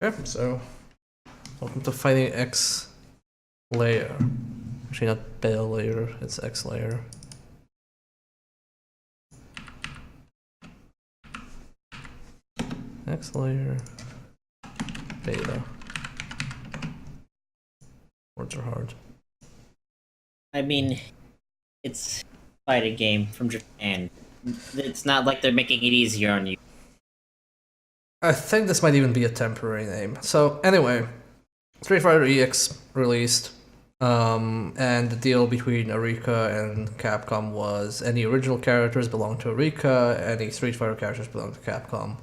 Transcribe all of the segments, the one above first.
Okay, so welcome to Fighting X layer. Actually, not beta layer, it's X layer. X layer, beta. Words are hard. I mean, it's a fighting game from Japan. It's not like they're making it easier on you. I think this might even be a temporary name. So anyway, Street Fighter EX released, and the deal between Arika and Capcom was any original characters belong to Arika, any Street Fighter characters belong to Capcom.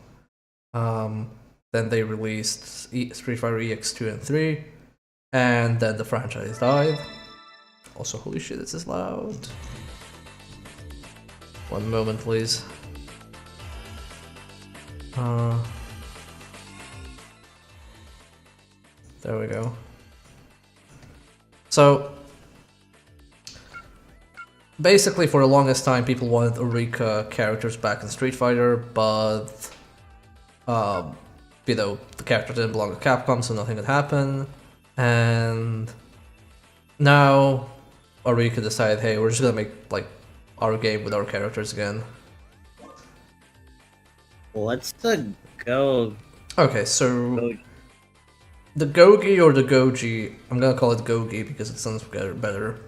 Then they released Street Fighter EX 2 and 3, and then the franchise died. Also, holy shit, this is loud. One moment, please. There we go. So, basically for the longest time people wanted Arika characters back in Street Fighter, but you know, the character didn't belong to Capcom, so nothing could happen. And now Arika decided, hey, we're just gonna make like our game with our characters again. What's the go? Okay, so the Gogi or the Goji, I'm gonna call it Gogi because it sounds better.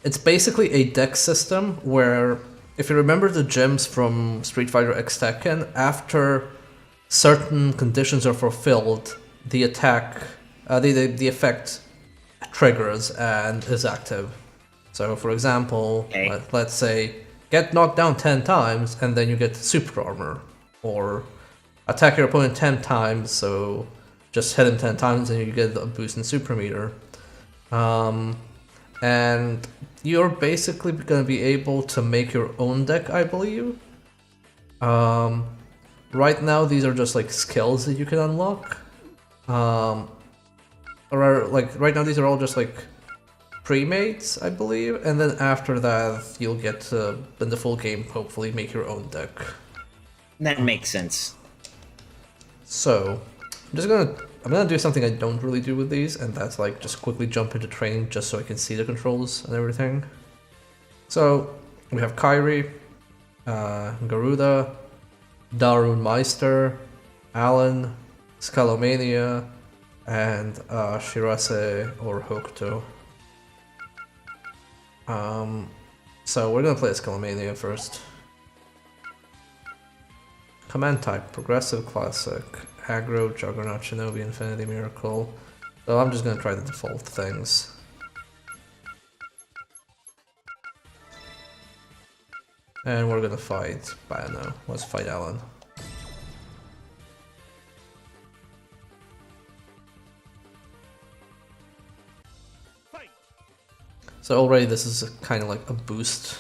It's basically a deck system where, if you remember the gems from Street Fighter X Tekken, after certain conditions are fulfilled, the attack, the effect triggers and is active. So, for example, let's say get knocked down 10 times and then you get super armor, or attack your opponent 10 times, so just hit him 10 times and you get a boost in super meter. And you're basically going to be able to make your own deck, I believe. Right now these are just like skills that you can unlock. Or like right now these are all just like pre-mates, I believe, and then after that you'll get to, in the full game, hopefully make your own deck. That makes sense. So, I'm gonna do something I don't really do with these, and that's like just quickly jump into training just so I can see the controls and everything. So, we have Kairi, Garuda, Darun Meister, Alan, Scalomania, and Shirase or Hokuto. So we're gonna play Scalomania first. Command type, Progressive, Classic, Aggro, Juggernaut, Shinobi, Infinity, Miracle. So I'm just gonna try the default things. And we're gonna fight Bano. Let's fight Alan. So already this is kind of like a boost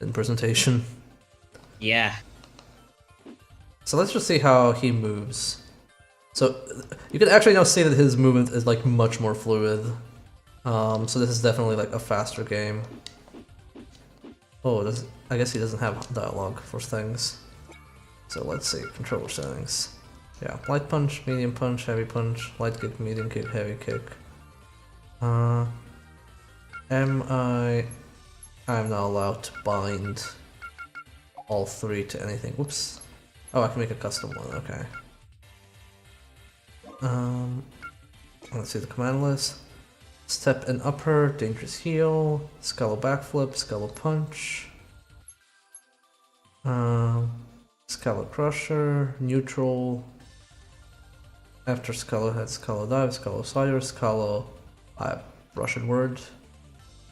in presentation. Yeah. So let's just see how he moves. So you can actually now see that his movement is like much more fluid. So this is definitely like a faster game. Oh, I guess he doesn't have dialogue for things. So let's see, controller settings. Yeah, light punch, medium punch, heavy punch, light kick, medium kick, heavy kick. I'm not allowed to bind all three to anything. Whoops. Oh, I can make a custom one, okay. Let's see the command list. Step and upper, dangerous heal, Scalo backflip, Scalo punch, Scalo crusher, neutral, after Scalo head, Scalo dive, Scalo cider, Scalo, Russian word,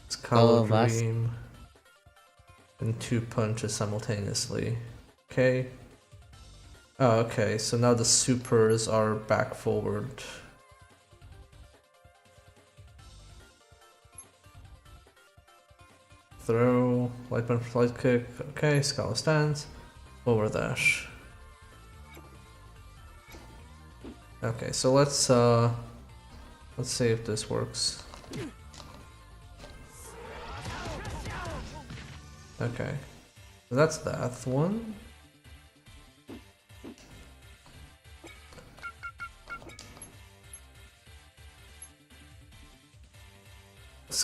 Scalo dream, and 2 punches simultaneously. Okay. Oh, okay, so now the supers are back forward. Throw, light punch, light kick, okay, Scala stance, forward dash. Okay, so let's see if this works. Okay, so that's that one.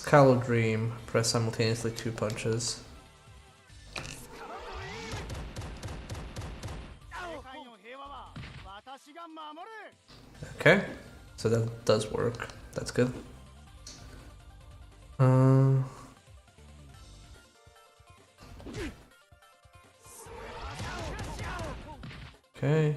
Scalo Dream, press simultaneously 2 punches. Okay, so that does work. That's good. Okay.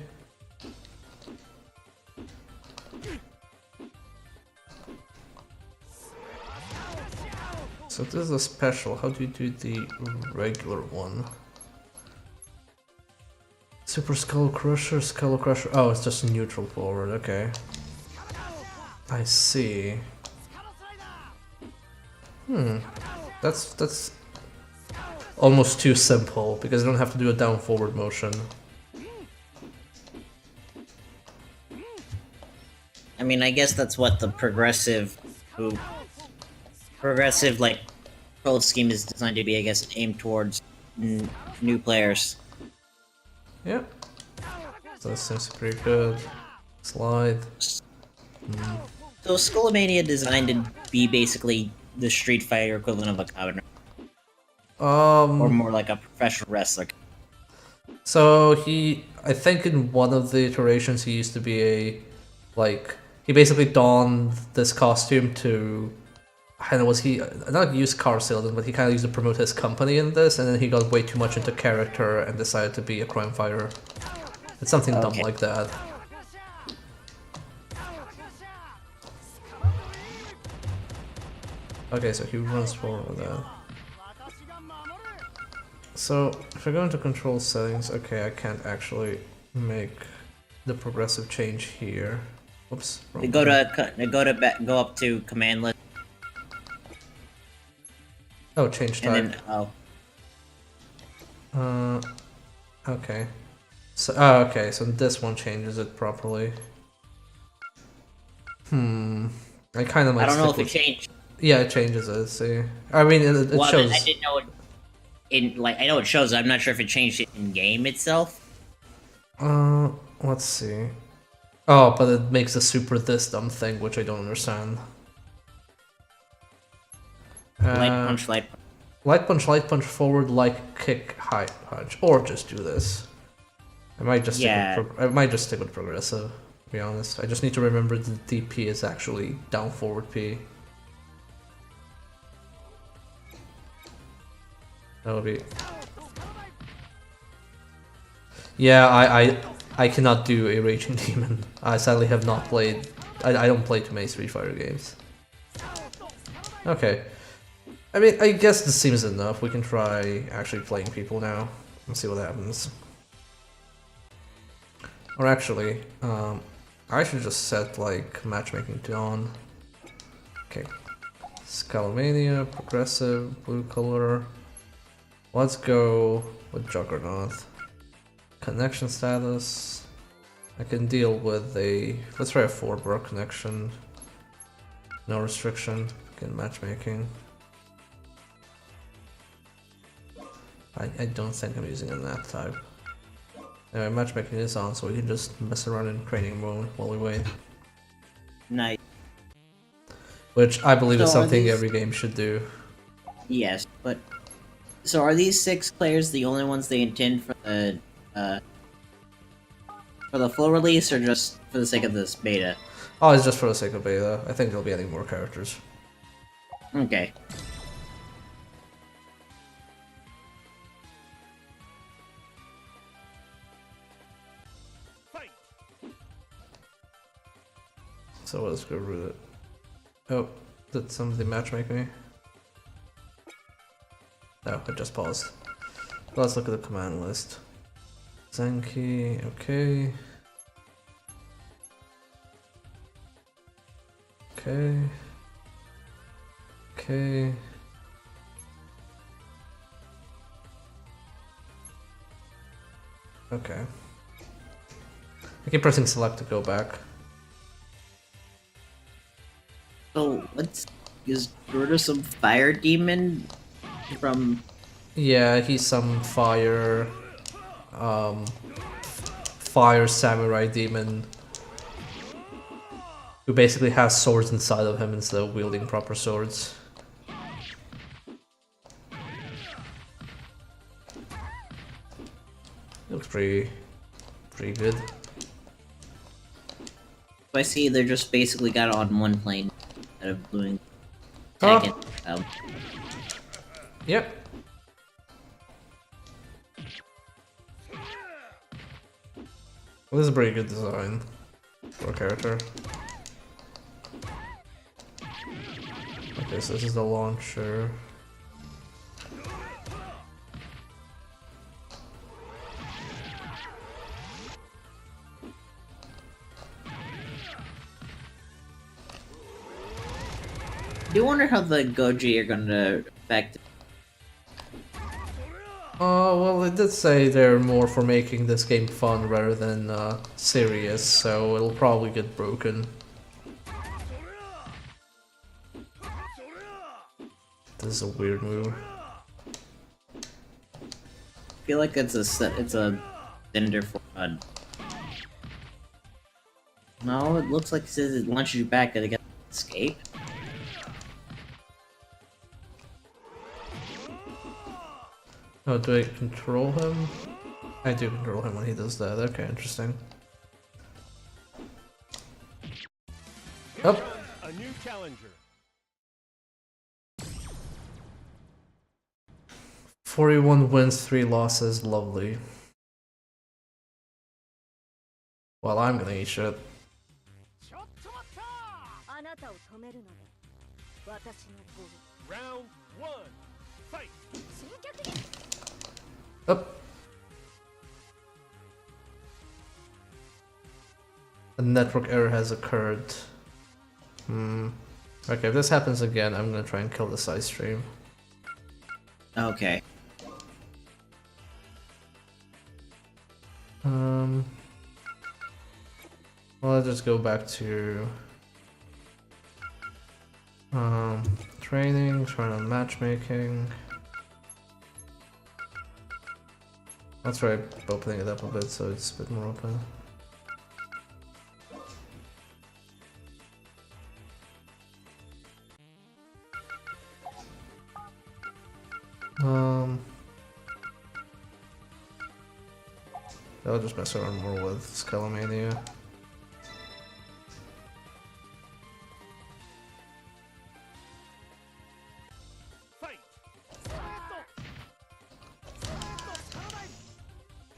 So this is a special. How do you do the regular one? Super Skull Crusher, Skull Crusher. Oh, it's just neutral forward. Okay. I see. That's almost too simple because you don't have to do a down forward motion. I mean, I guess that's what the progressive like control scheme is designed to be. I guess aimed towards new players. Yeah. So that seems pretty good. Slide. So Skullomania designed to be basically the Street Fighter equivalent of a counter, or more like a professional wrestler. So I think in one of the iterations he used to be he basically donned this costume to, I don't know, was he, not used car salesman, but he kind of used to promote his company in this, and then he got way too much into character and decided to be a crime fighter. It's something dumb like that. Okay, so he runs forward with that. So, if I go into control settings, okay, I can't actually make the progressive change here. Oops. Go up to command list. Oh, change type. And then okay. So okay, so this one changes it properly. I kind of might. I don't know if it changed. Yeah, it changes it. See, I mean, it shows. I didn't know it. I know it shows. I'm not sure if it changed it in game itself. Let's see. Oh, but it makes a super this dumb thing, which I don't understand. Light punch, forward, kick, high punch, or just do this. I might just stick with progressive. To be honest, I just need to remember the DP is actually down forward P. That'll be. Yeah, I cannot do a Raging Demon. I sadly have not played. I don't play too many Street Fighter games. Okay. I mean, I guess this seems enough. We can try actually playing people now and see what happens. Or actually, I should just set matchmaking to on. Okay. Skullomania, progressive, blue color. Let's go with Juggernaut. Connection status. I can deal with let's try a 4-bar connection. No restriction. Again, matchmaking. I don't think I'm using a nap type. Anyway, matchmaking is on, so we can just mess around in training mode while we wait. Nice. Which I believe is something every game should do. Yes, but so are these 6 players the only ones they intend for the full release, or just for the sake of this beta? Oh, it's just for the sake of beta. I think they'll be adding more characters. Okay. So let's go root it. Oh, did somebody matchmake me? No, I just paused. Let's look at the command list. Zenki, okay. Okay. Okay. Okay. I keep pressing select to go back. So is Gerda some fire demon from? Yeah, he's some fire samurai demon who basically has swords inside of him instead of wielding proper swords. Looks pretty good. I see they're just basically got it on one plane instead of doing tag it. Yep. Well, this is a pretty good design for a character. Okay, so this is the launcher. I do wonder how the Goji are gonna affect it. Well, it did say they're more for making this game fun rather than serious, so it'll probably get broken. This is a weird move. I feel like it's a cylinder for No, it looks like it says it launches you back and it gets escape. Oh, do I control him? I do control him when he does that. Okay, interesting. Up. A new challenger. 41 wins, 3 losses. Lovely. Well, I'm gonna eat shit. Round 1. Fight. Up. A network error has occurred. Okay, if this happens again, I'm gonna try and kill the side stream. Okay. Well, I'll just go back to training, trying on matchmaking. I'll try opening it up a bit so it's a bit more open. I'll just mess around more with Skullomania.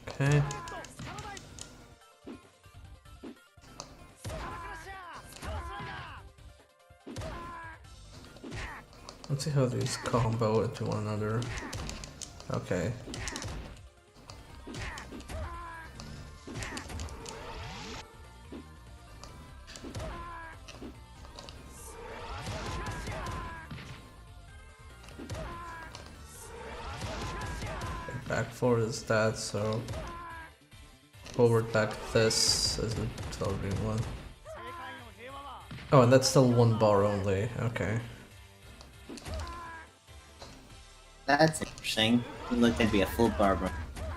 Okay. Let's see how these combo into one another. Okay. Back forward is that, so forward back this is the television one. Oh, and that's still 1 bar only, okay. That's interesting. It looked like it'd be a full bar.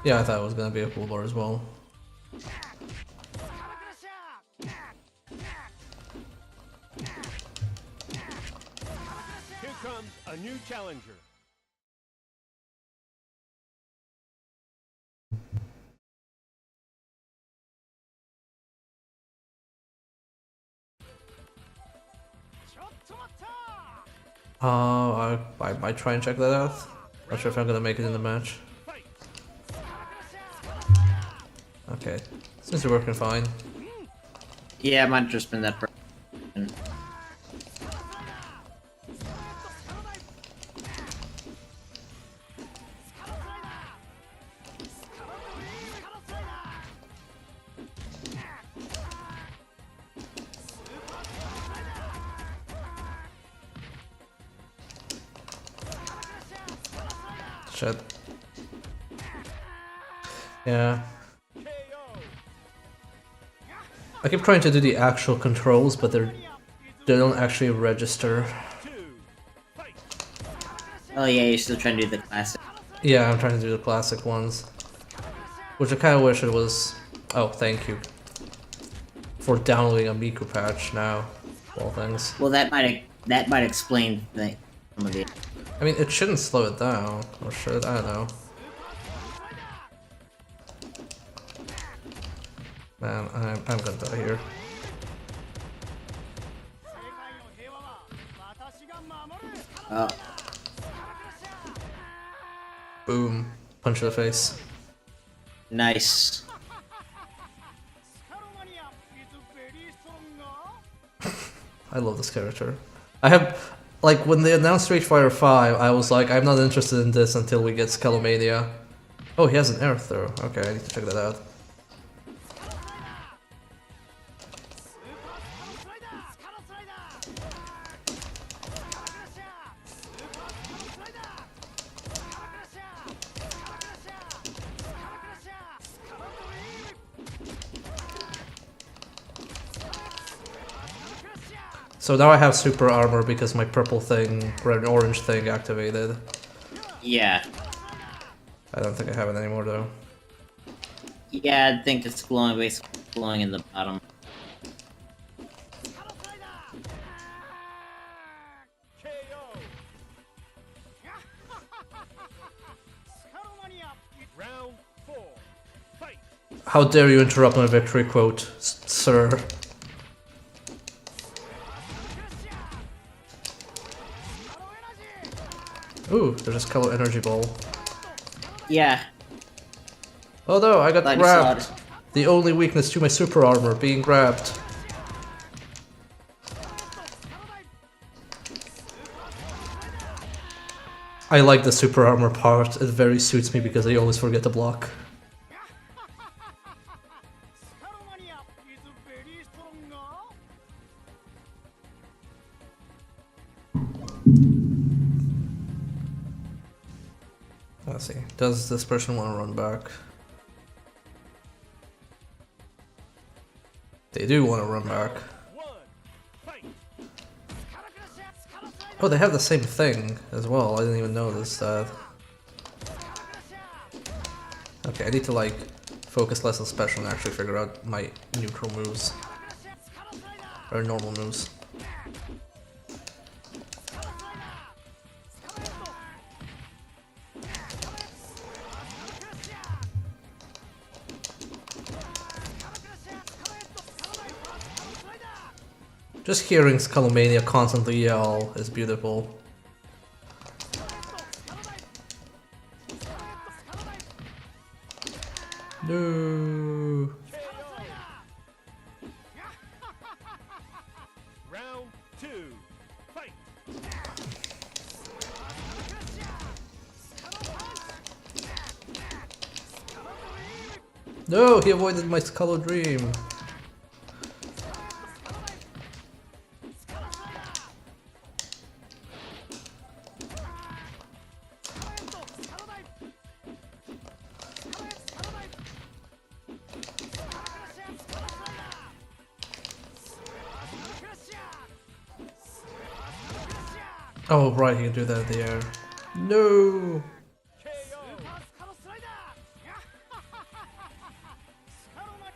Yeah, I thought it was gonna be a full bar as well. Here comes a new challenger. I might try and check that out. Not sure if I'm gonna make it in the match. Okay, seems to be working fine. Yeah, it might have just been that person. Shit. Yeah. I keep trying to do the actual controls, but they don't actually register. Oh yeah, you're still trying to do the classic. Yeah, I'm trying to do the classic ones. Which I kind of wish it was... Oh, thank you. For downloading a Miku patch now, of all things. Well, that might explain some of the... I mean, it shouldn't slow it down. Or should? I don't know. Man, I'm gonna die here. Oh. Boom. Punch to the face. Nice. I love this character. I have, like, when they announced Street Fighter V, I was like, I'm not interested in this until we get Scalomania. Oh, he has an air throw. Okay, I need to check that out. So now I have super armor because my purple thing, red and orange thing activated. Yeah. I don't think I have it anymore though. Yeah, I think it's glowing, basically glowing in the bottom. KO. Round 4. Fight. How dare you interrupt my victory quote, sir. Ooh, there's a Color Energy Ball. Yeah. Oh no, I got Glad you grabbed. saw it. The only weakness to my super armor, being grabbed. I like the super armor part, it very suits me because I always forget to block. Let's see, does this person want to run back? They do want to run back. Oh, they have the same thing as well, I didn't even notice that. Okay, I need to like focus less on special and actually figure out my neutral moves. Or normal moves. Just hearing Scalomania constantly yell is beautiful. No. Round 2. Fight. No, he avoided my Skull Dream. Oh, right, he can do that in the air. No!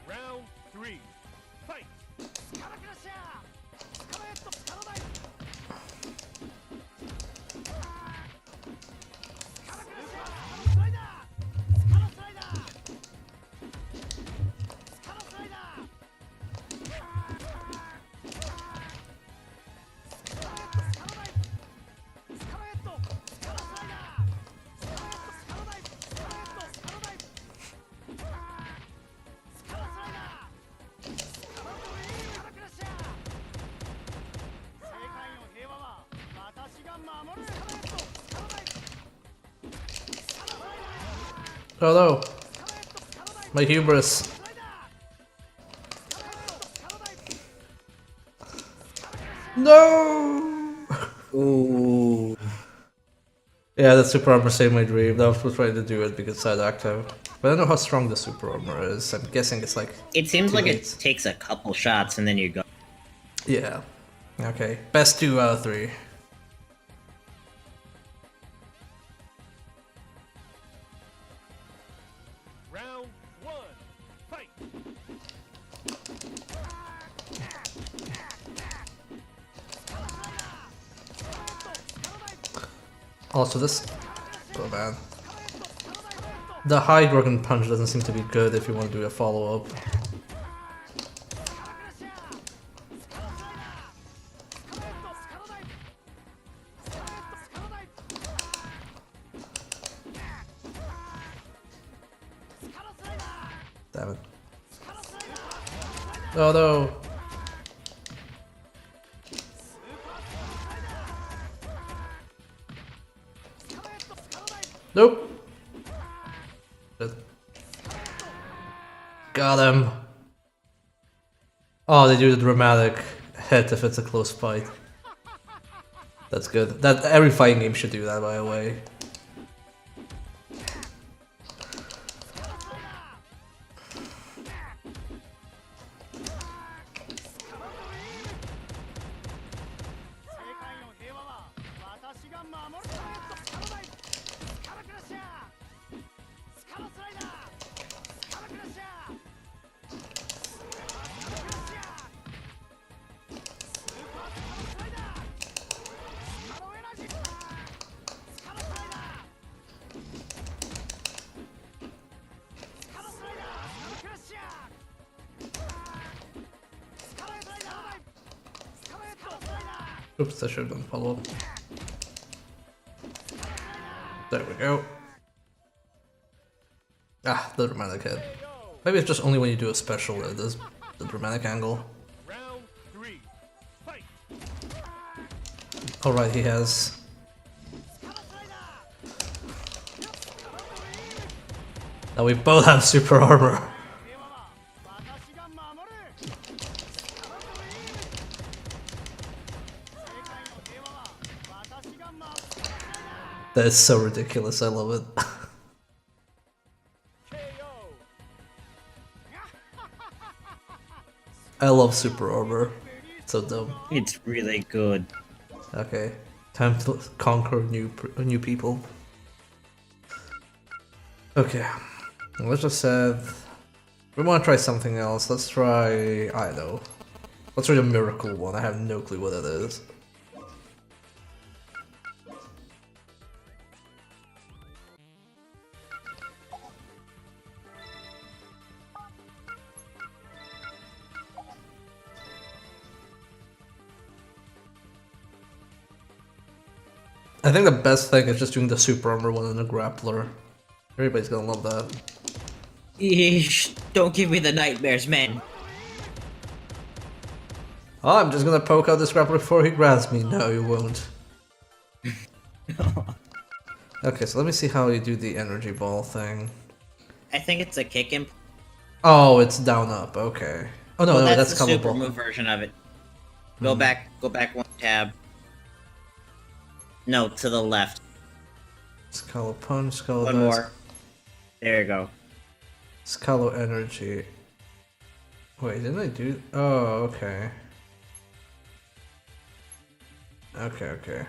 Round 3. Fight. Oh no! My hubris. No! Ooh. Yeah, that super armor saved my dream. That was trying to do it because side active. But I don't know how strong the super armor is. I'm guessing it's like... It seems like 2/8. it takes a couple shots and then you go. Yeah. Okay. Best 2 out of 3. Round 1. Fight. Also this... Oh man. The high dragon punch doesn't seem to be good if you want to do a follow-up. Damn it. Oh no! Nope! Good. Got him! Oh, they do the dramatic hit if it's a close fight. That's good. That every fighting game should do that, by the way. Oops, I should have done follow-up. There we go. Ah, the dramatic hit. Maybe it's just only when you do a special that it does the dramatic angle. Round 3. Fight. Alright, he has. Now we both have super armor. That is so ridiculous, I love it. KO. I love super armor. So dumb. It's really good. Okay, time to conquer new people. Okay, let's just have. We want to try something else. Let's try. I don't know. Let's try the miracle one. I have no clue what that is. I think the best thing is just doing the super armor one and the grappler. Everybody's gonna love that. Eesh, don't give me the nightmares, man. Oh, I'm just gonna poke out this grappler before he grabs me. No, you won't. Okay, so let me see how you do the energy ball thing. I think it's a kick and. Oh, it's down up. Okay. Oh no, Well, no, that's that's the combo super ball. move version of it. Go back one tab. No, to the left. Scalo punch, Scalo One dice, more. There you go. Scalo energy. Wait, didn't I do? Oh, okay. Okay.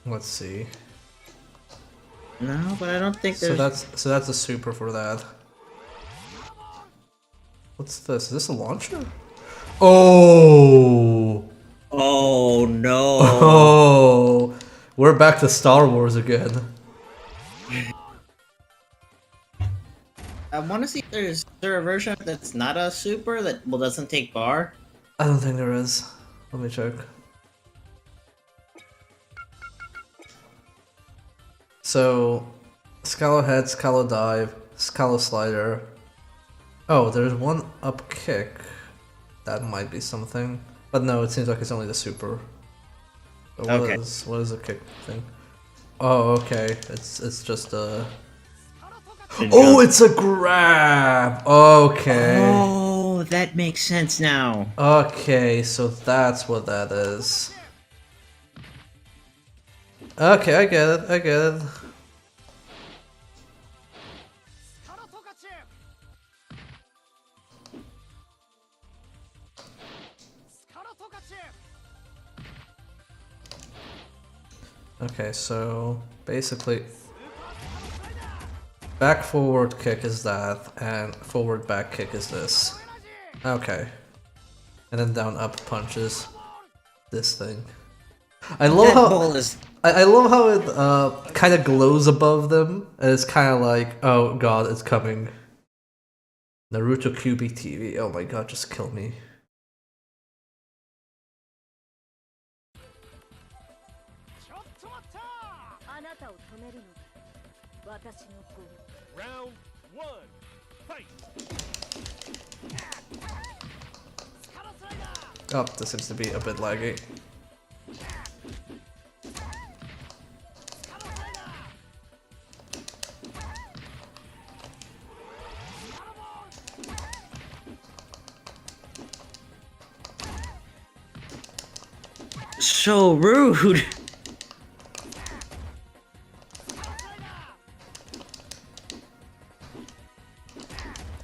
Let's see. No, but I don't think So there's. that's a super for that. What's this? Is this a launcher? Oh! Oh no! Oh! We're back to Star Wars again. I want to see if is there a version that's not a super that doesn't take bar. I don't think there is. Let me check. So, Scalo head, Scalo dive, Scalo slider. Oh, there's one up kick. That might be something. But no, it seems like it's only the super. But Okay. what is a kick thing? Oh, okay. It's just a. Oh, it's a grab. Okay. Oh, that makes sense now. Okay, so that's what that is. Okay, I get it. Okay, so basically back forward kick is that, and forward back kick is this. Okay. And then down up punches this thing. I love That how ball is. I love how it kind of glows above them, and it's kind of like, oh god, it's coming. Naruto QB TV. Oh my god, just kill me. Round 1. Fight. Oh, this seems to be a bit laggy. So rude.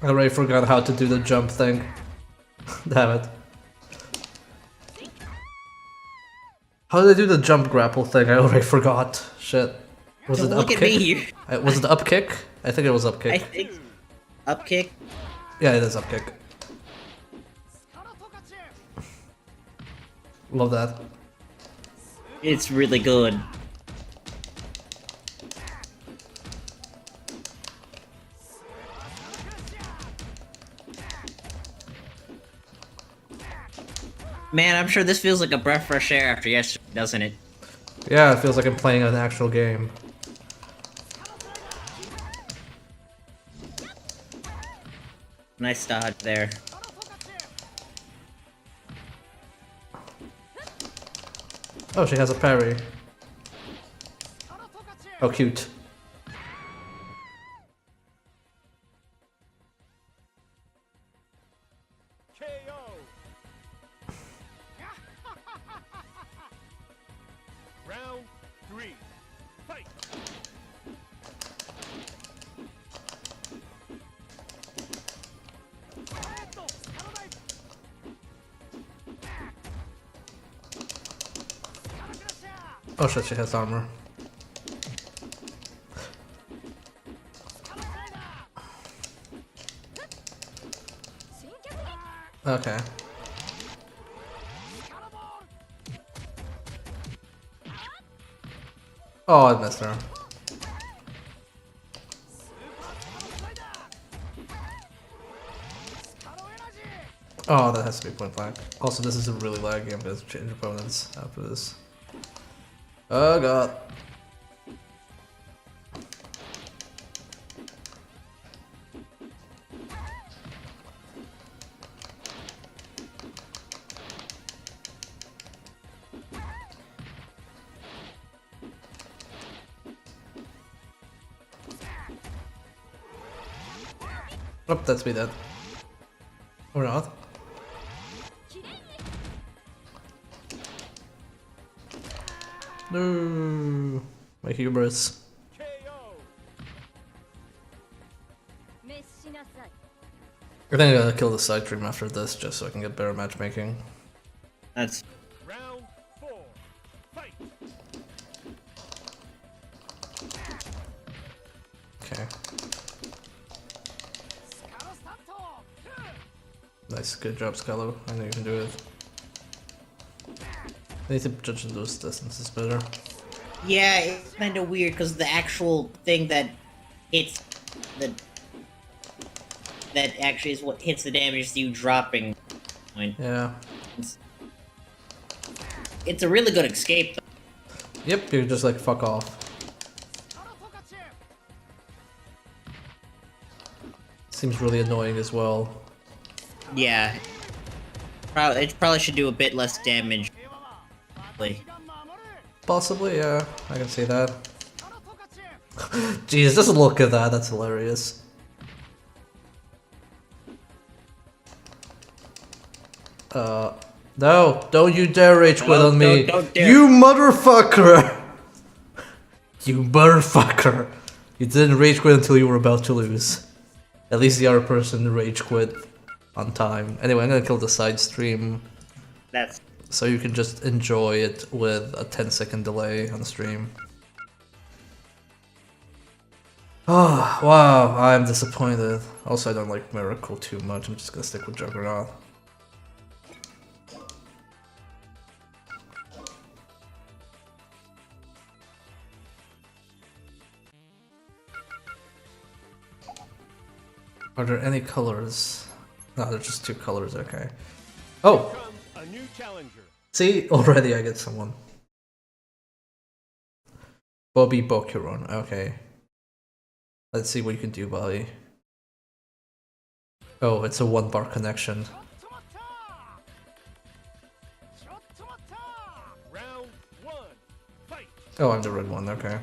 I already forgot how to do the jump thing. Damn it. How did I do the jump grapple thing? I already forgot. Shit. Was it Don't up look at kick? me. Was it up kick? I think it was up kick. I think up kick. Yeah, it is up kick. Love that. It's really good. Man, I'm sure this feels like a breath of fresh air after yesterday, doesn't it? Yeah, it feels like I'm playing an actual game. Nice dodge there. Oh, she has a parry. Oh, cute. KO. Round 3. Fight. Oh shit, she has armor. Okay. Oh, I missed her. Oh, that has to be point blank. Also, this is a really laggy. I'm gonna change opponents after this. Oh god. Oh, that's me dead. Or not. No, my hubris. KO. I think I gotta kill the side stream after this just so I can get better matchmaking. That's Round 4. Fight. Okay. Nice, good job, Scalo. I know you can do it. I need to judge those distances better. yeah, it's kind of weird because the actual thing that hits the that actually is what hits the damage is you dropping. Yeah. It's a really good escape. Though. Yep, you're just like, fuck off. Seems really annoying as well. Yeah, it probably should do a bit less damage. Possibly, yeah, I can see that. Jeez, just look at that, that's hilarious. No, don't you dare rage quit on me. Don't dare. You motherfucker! You motherfucker! You didn't rage quit until you were about to lose. At least the other person rage quit on time. Anyway, I'm gonna kill the side stream. That's So you can just enjoy it with a 10-second delay on stream. Oh, wow, I'm disappointed. Also, I don't like Miracle too much, I'm just gonna stick with Juggernaut. Are there any colors? No, there's just two colors, okay. Oh! Comes a new challenger. See, already I get someone. Bobby Bokuron, okay. Let's see what you can do, Bobby. Oh, it's a 1-bar connection. Round 1. Fight. Oh, I'm the red one, okay.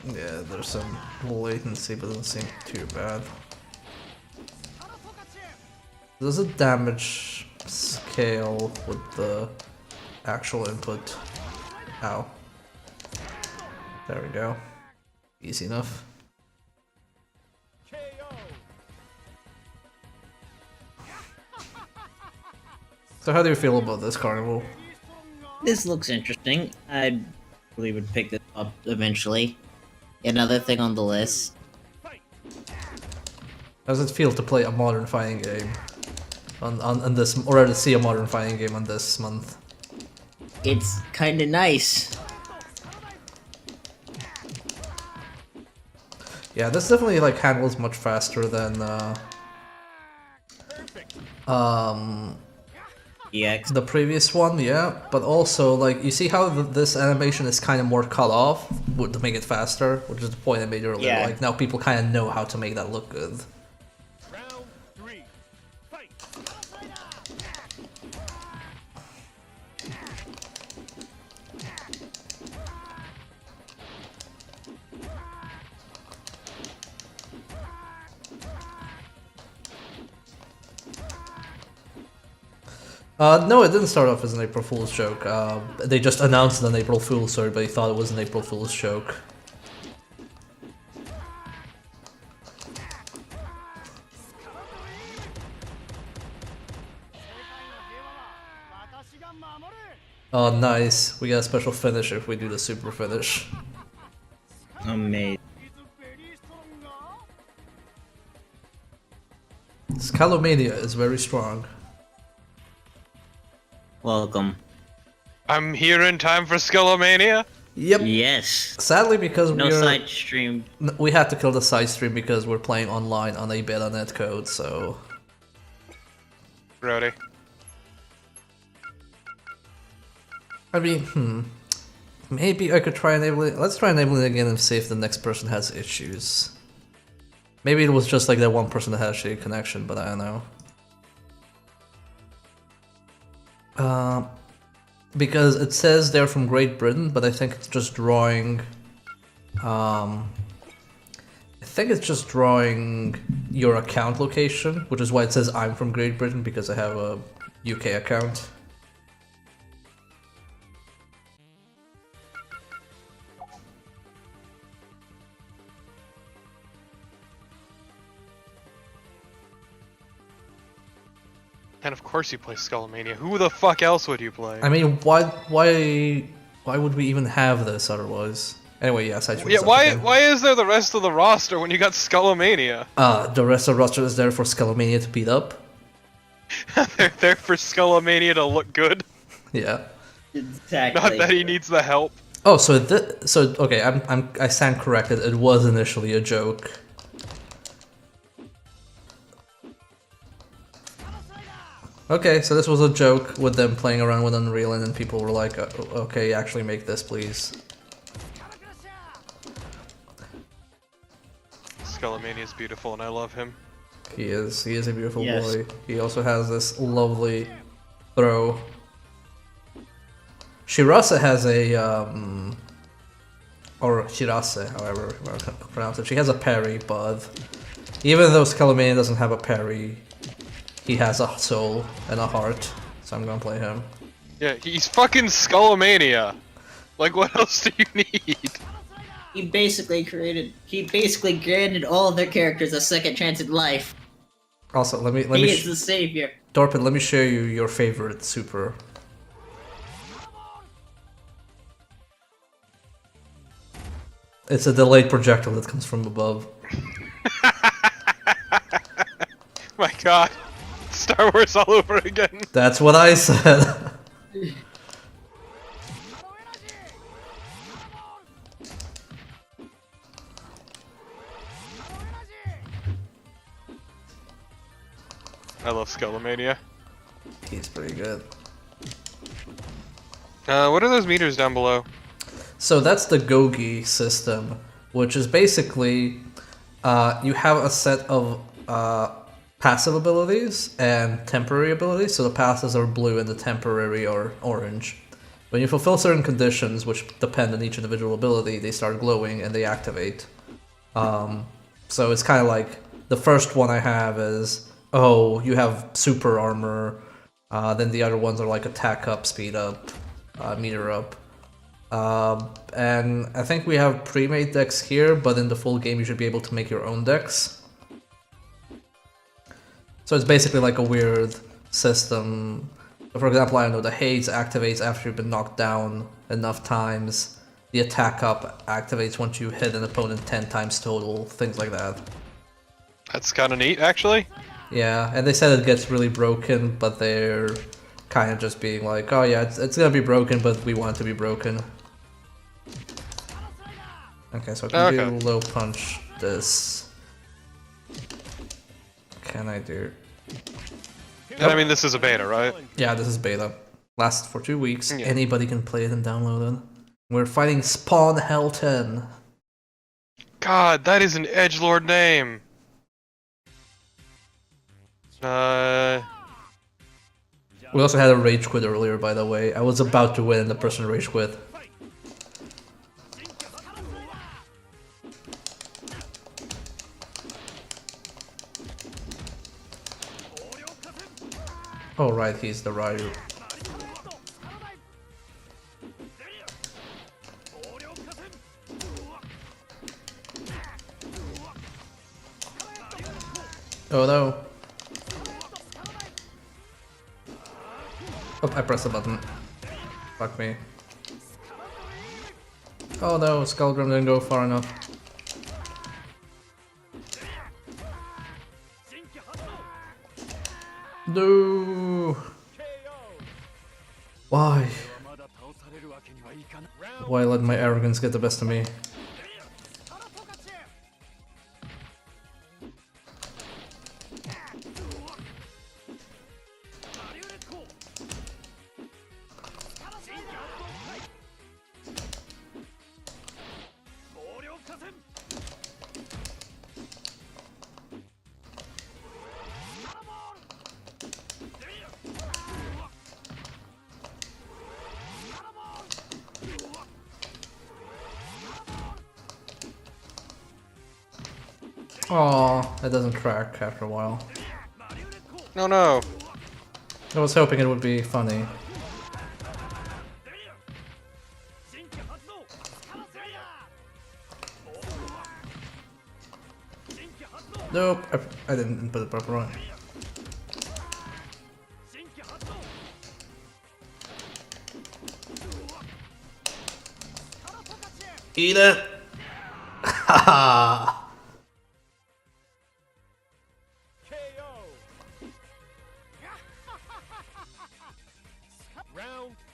Yeah, there's some latency, but it doesn't seem too bad. Does it damage scale with the actual input? Ow. There we go. Easy enough. KO. So how do you feel about this carnival? This looks interesting. I probably would pick this up eventually. Another thing on the list. Fight. How does it feel to play a modern fighting game on this, or to see a modern fighting game on this month? It's kinda nice. Yeah, this definitely like handles much faster than EX. the previous one, yeah. But also, like, you see how this animation is kind of more cut off to make it faster, which is the point I made earlier. Yeah. Like now people kind of know how to make that look good. Round 3. Fight. No, it didn't start off as an April Fool's joke. They just announced an April Fool's, so everybody thought it was an April Fool's joke. Oh, nice. We got a special finish if we do the super finish. Amazing. Scalomania is very strong. Welcome. I'm here in time for Skullomania. Yep. Yes. Sadly, because No side stream. we had to kill the side stream because we're playing online on a beta netcode, so... Brody. I mean, maybe I could try enabling. Let's try enabling it again and see if the next person has issues. Maybe it was just like that one person that had a shitty connection, but I don't know. Because it says they're from Great Britain, but I think it's just drawing. I think it's just drawing your account location, which is why it says I'm from Great Britain, because I have a UK account. And of course you play Skullomania. Who the fuck else would you play? I mean, why would we even have this otherwise? Anyway, yes, I should. Yeah, why is there the rest of the roster when you got Skullomania? The rest of the roster is there for Scalomania to beat up. They're there for Skullomania to look good. Yeah. Exactly. Not that he needs the help. Oh, so okay, I stand corrected. It was initially a joke. Okay, so this was a joke with them playing around with Unreal, and then people were like, "Okay, actually make this, please." Skullomania is beautiful, and I love him. He is a beautiful Yes. boy. He also has this lovely throw. Shirase has a or Shirase, however you want to pronounce it. She has a parry, but even though Skullomania doesn't have a parry, he has a soul and a heart, so I'm gonna play him. Yeah, he's fucking Skullomania. Like, what else do you need? He basically granted all of their characters a second chance at life. Also, let He me is the savior. Dorpin, let me show you your favorite super. It's a delayed projectile that comes from above. My god. Star Wars all over again. That's what I said. I love Skullomania. He's pretty good. What are those meters down below? So that's the Gogi system, which is basically you have a set of passive abilities and temporary abilities. So the passives are blue and the temporary are orange. When you fulfill certain conditions, which depend on each individual ability, they start glowing and they activate. So it's kind of like the first one I have is, oh, you have super armor. Then the other ones are like attack up, speed up, meter up. And I think we have pre-made decks here, but in the full game you should be able to make your own decks. So it's basically like a weird system. For example, I don't know, the Haze activates after you've been knocked down enough times. The attack up activates once you hit an opponent 10 times total, things like that. That's kind of neat, actually. Yeah, and they said it gets really broken, but they're kind of just being like, oh yeah, it's gonna be broken, but we want it to be broken. Okay, so I can do low punch this. Can I do? And I mean, this is a beta, right? Yeah, this is beta. Lasts for 2 weeks. Yeah. Anybody can play it and download it. We're fighting Spawn Hell 10. God, that is an edgelord name. We also had a rage quit earlier, by the way. I was about to win and the person rage quit. Oh right, he's the Ryu. Oh no. Oh, I pressed the button. Fuck me. Oh no, Skullgrim didn't go far enough. No. Why? Why let my arrogance get the best of me? Aw, that doesn't track after a while. No, no. I was hoping it would be funny. Nope, I didn't input it properly. Eat it! Haha!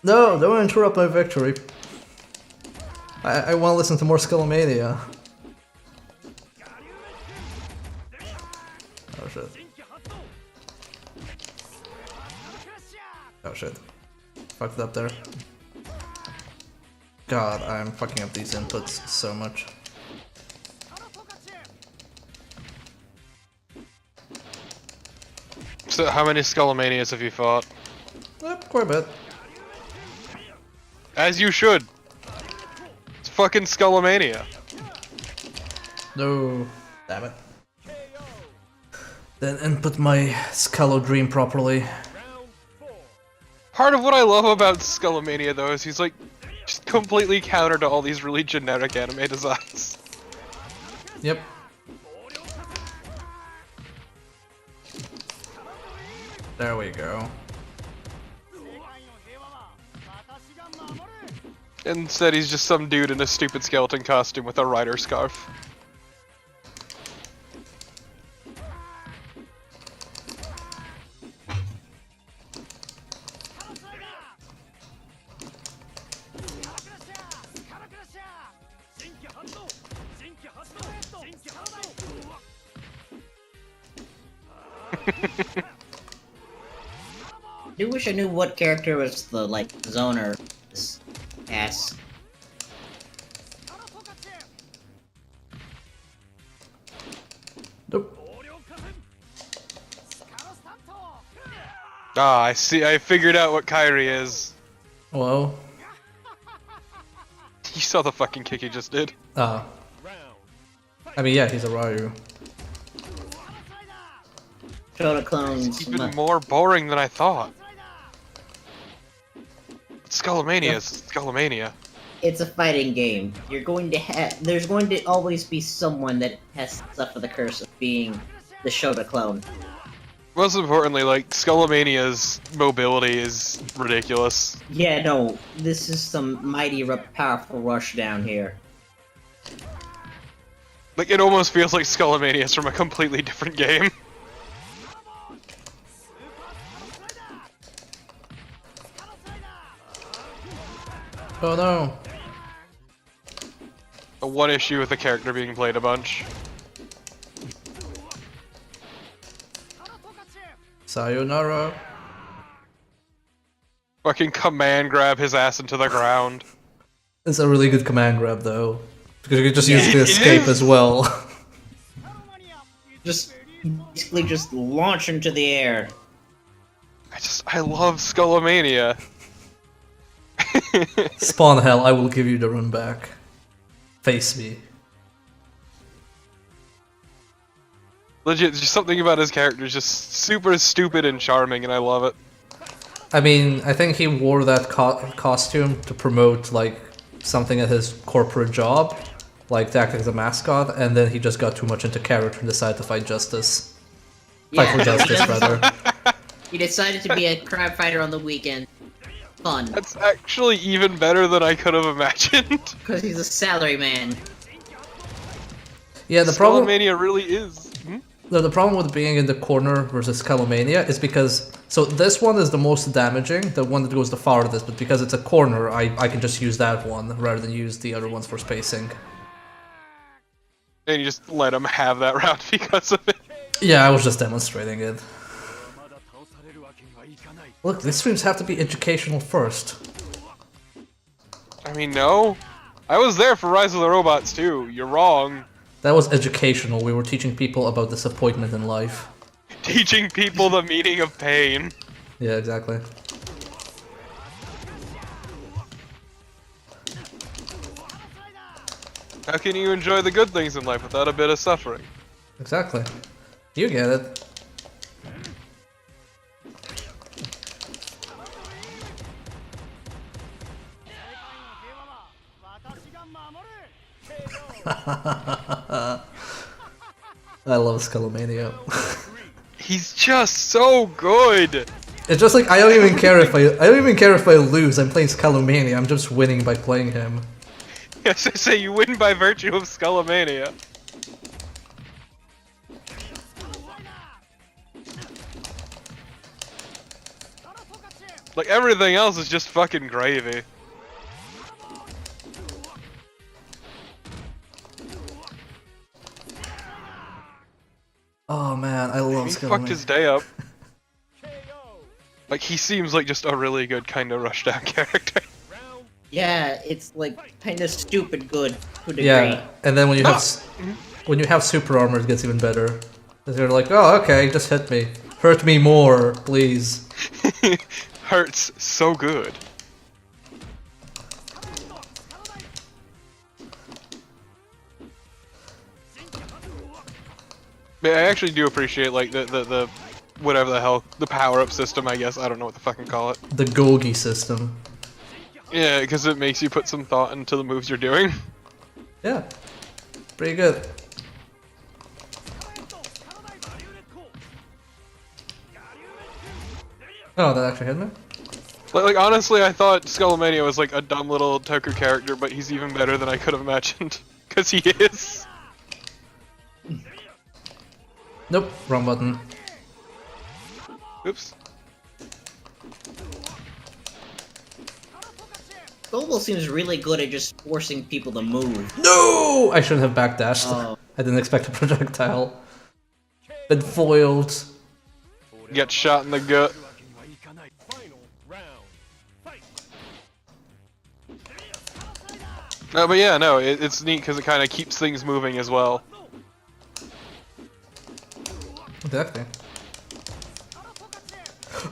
No, don't interrupt my victory. I want to listen to more Skullomania. Oh shit. Oh shit. Fucked up there. God, I'm fucking up these inputs so much. So how many Skullomanias have you fought? Quite a bit. As you should. It's fucking Skullomania. No. Damn it. Then input my Scullo dream properly. Part of what I love about Skullomania though is he's like just completely counter to all these really generic anime designs. Yep. There we go. Instead he's just some dude in a stupid skeleton costume with a rider scarf. I do wish I knew what character was the, like, zoner. This ass. Nope. Ah, I see. I figured out what Kairi is. Well. You saw the fucking kick he just did. Ah. I mean, yeah, he's a Ryu. Shoto clones. Even more boring than I thought. Skullomania is Skullomania. It's a fighting game. You're going to have. There's going to always be someone that has to suffer the curse of being the Shoto clone. Most importantly, like, Skullomania's mobility is ridiculous. Yeah, no, this is some mighty powerful rush down here. Like, it almost feels like Skullomania is from a completely different game. Oh no. One issue with the character being played a bunch. Sayonara. Fucking command grab his ass into the ground. It's a really good command grab though. Because you can just use it to it escape is. as well. Just basically just launch into the air. I love Skullomania. Spawn hell, I will give you the run back. Face me. Legit, just something about his character is just super stupid and charming, and I love it. I mean, I think he wore that costume to promote, like, something at his corporate job, like to act as a mascot, and then he just got too much into character and decided to fight justice. Fight for justice, rather. He decided to be a crab fighter on the weekend. Fun. That's actually even better than I could have imagined. Because he's a salary man. Yeah, the problem... Skullomania really is. Hmm? The problem with being in the corner versus Skullomania is because... So this one is the most damaging, the one that goes the farthest, but because it's a corner, I can just use that one rather than use the other ones for spacing. And you just let him have that round because of it. Yeah, I was just demonstrating it. Look, these streams have to be educational first. I mean, no. I was there for Rise of the Robots too. You're wrong. That was educational. We were teaching people about disappointment in life. Teaching people the meaning of pain. Yeah, exactly. How can you enjoy the good things in life without a bit of suffering? Exactly. You get it. I love Skullomania. He's just so good. It's just like I don't even care if I lose. I'm playing Skullomania. I'm just winning by playing him. Yes, I say you win by virtue of Skullomania. Like everything else is just fucking gravy. Oh man, I love He Skullomania. fucked his day up. Like he seems like just a really good kind of rushdown character. Yeah, it's like kind of stupid good to a degree. Yeah, and then when you have super armor, it gets even better. Because you're like, oh, okay, just hit me. Hurt me more, please. Hurts so good. But I actually do appreciate like the whatever the hell, the power-up system, I guess. I don't know what to fucking call it. The Gogi system. Yeah, because it makes you put some thought into the moves you're doing. Yeah, pretty good. Oh, that actually hit me? Like honestly, I thought Skullomania was like a dumb little Toku character, but he's even better than I could have imagined. Because he is. Nope, wrong button. Oops. Global seems really good at just forcing people to move. No! I shouldn't have backdashed. Oh. I didn't expect a projectile. Been foiled. Get shot in the gut. Final round. Fight. No, but yeah, no, it's neat because it kind of keeps things moving as well. Exactly.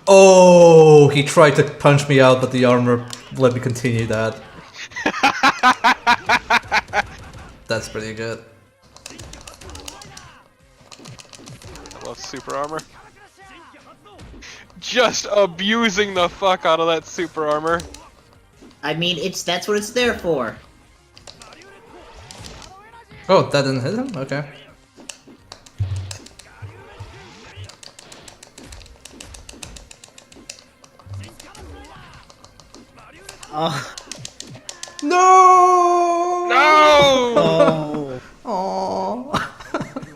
Oh, he tried to punch me out, but the armor let me continue that. That's pretty good. I love super armor. Just abusing the fuck out of that super armor. I mean, that's what it's there for. Oh, that didn't hit him? Okay. Oh. No! No! Oh. Aww.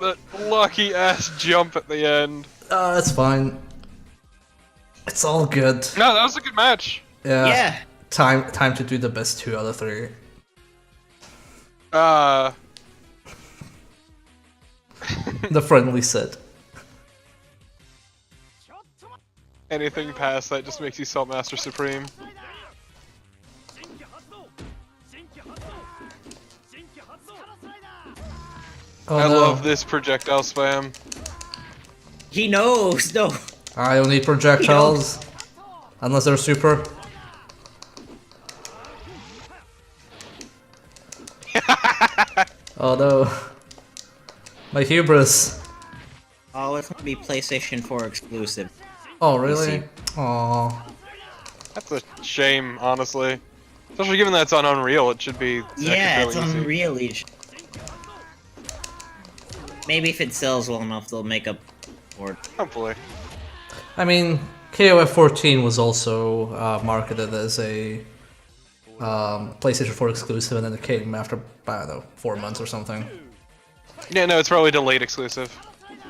That lucky ass jump at the end. That's fine. It's all good. No, that was a good match. Yeah. Yeah. Time to do the best 2 out of 3. The friendly set. Anything past that just makes you Salt Master Supreme. Oh, I no. love this projectile spam. He knows, no. I don't need projectiles. Unless they're super. Oh no. My hubris. Oh, it's gonna be PlayStation 4 exclusive. Oh really? Aww. That's a shame, honestly. Especially given that it's on Unreal, it should be. Yeah, it's easy. Unreal. Maybe if it sells well enough, they'll make up for it. Hopefully. I mean, KOF 14 was also marketed as a PlayStation 4 exclusive, and then it came after, I don't know, 4 months or something. Yeah, no, it's probably delayed exclusive.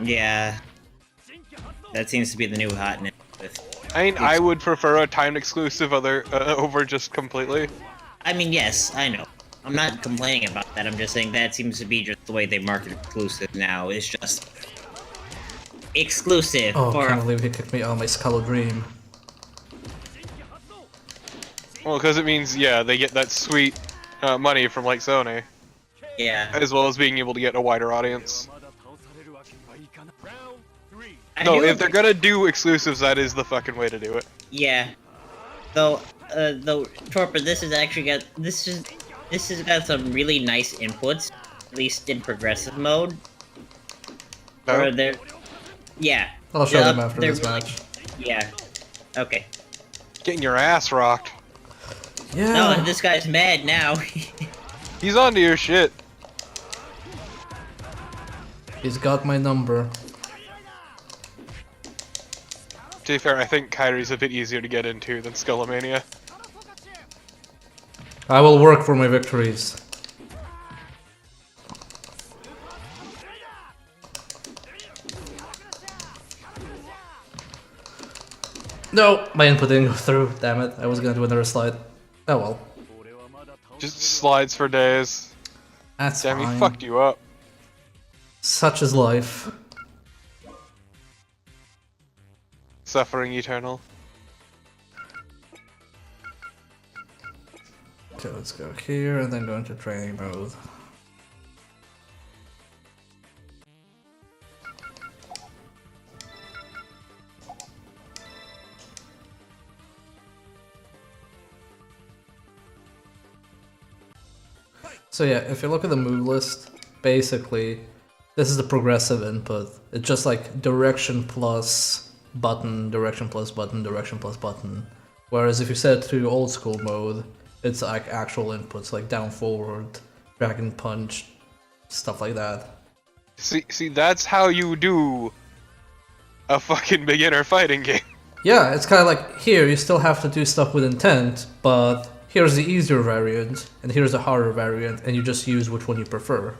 Yeah. That seems to be the new hotness. I mean, I would prefer a timed exclusive over just completely. I mean, yes, I know. I'm not complaining about that. I'm just saying that seems to be just the way they market exclusive now. It's just exclusive. Oh, for can't believe he kicked me out of my Skull Dream. Well, because it means, yeah, they get that sweet money from, like, Sony. Yeah. As well as being able to get a wider audience. No, if they're gonna do exclusives, that is the fucking way to do it. Yeah. Though Torpor, this has got some really nice inputs, at least in progressive mode. Oh? Or they're, yeah. I'll show them after they're this match. Yeah. Okay. Getting your ass rocked. Yeah. No, and this guy's mad now. He's onto your shit. He's got my number. To be fair, I think Kyrie's a bit easier to get into than Skullomania. I will work for my victories. No, my input didn't go through. Damn it! I was gonna do another slide. Oh well. Just slides for days. That's Damn, fine. he fucked you up. Such is life. Suffering eternal. Okay, let's go here and then go into training mode. So yeah, if you look at the move list, basically, this is the progressive input. It's just like direction plus button, direction plus button, direction plus button. Whereas if you set it to old school mode, it's like actual inputs, like down, forward, dragon punch, stuff like that. See, that's how you do a fucking beginner fighting game. Yeah, it's kind of like, here you still have to do stuff with intent, but here's the easier variant, and here's the harder variant, and you just use which one you prefer.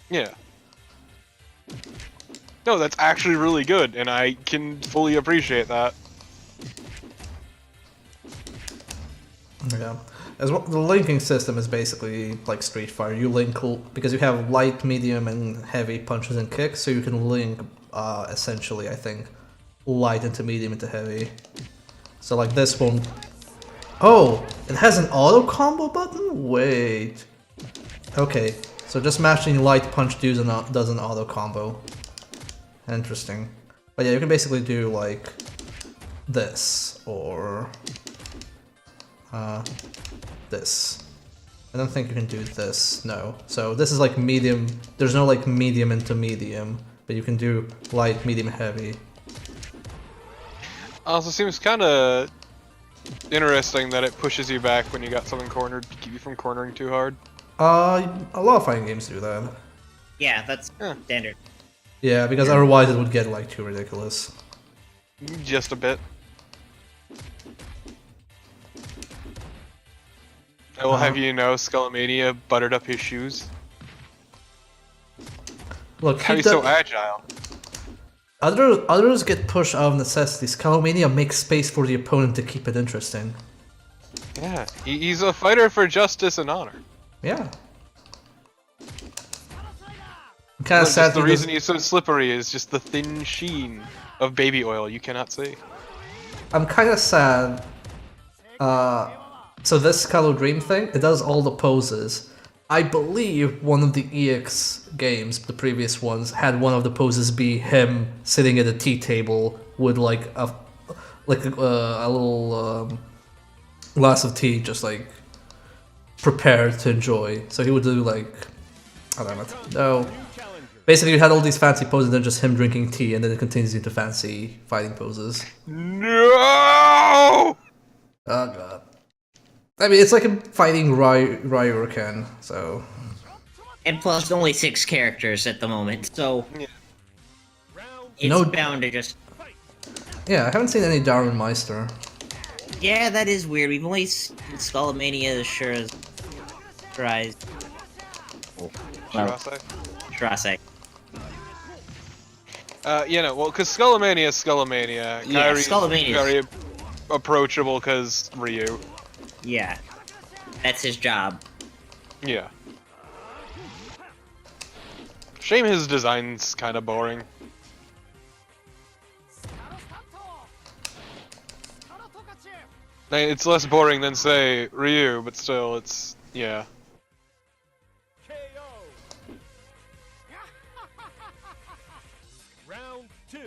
Yeah. No, that's actually really good, and I can fully appreciate that. Yeah. As well, the linking system is basically like Street Fighter. You link, because you have light, medium, and heavy punches and kicks, so you can link, essentially, I think, light into medium into heavy. So like this one. Oh, it has an auto combo button? Wait. Okay, so just mashing light punch does an auto combo. Interesting. But yeah, you can basically do like this or this. I don't think you can do this, no. So this is like medium, there's no like medium into medium, but you can do light, medium, heavy. Also seems kind of interesting that it pushes you back when you got something cornered to keep you from cornering too hard. A lot of fighting games do that. Yeah, that's standard. Yeah, because otherwise it would get like too ridiculous. Just a bit. I will have you know, Skullmania buttered up his shoes. Look, How he's so agile. Others get pushed out of necessity. Skullmania makes space for the opponent to keep it interesting. Yeah, he's a fighter for justice and honor. Yeah. I'm kind of sad. The reason he's so slippery is just the thin sheen of baby oil you cannot see. I'm kind of sad. So this Scarlet Dream thing, it does all the poses. I believe one of the EX games, the previous ones, had one of the poses be him sitting at a tea table with like a little glass of tea, just like prepared to enjoy. So he would do like, I don't know. No. Basically, you had all these fancy poses, and then just him drinking tea, and then it continues into fancy fighting poses. No! Oh god. I mean, it's like a fighting Ryuken, so... And plus, only 6 characters at the moment, so... Yeah. It's bound to just... Yeah, I haven't seen any Darwin Meister. Yeah, that is weird. We've only seen Skullmania as sure as... Tries... Shirase. You know, well, because Skullmania is Skullmania. Yeah, Kyrie's Skullmania. very approachable because Ryu. Yeah. That's his job. Yeah. Shame his design's kind of boring. It's less boring than, say, Ryu, but still, it's... yeah. Round 2.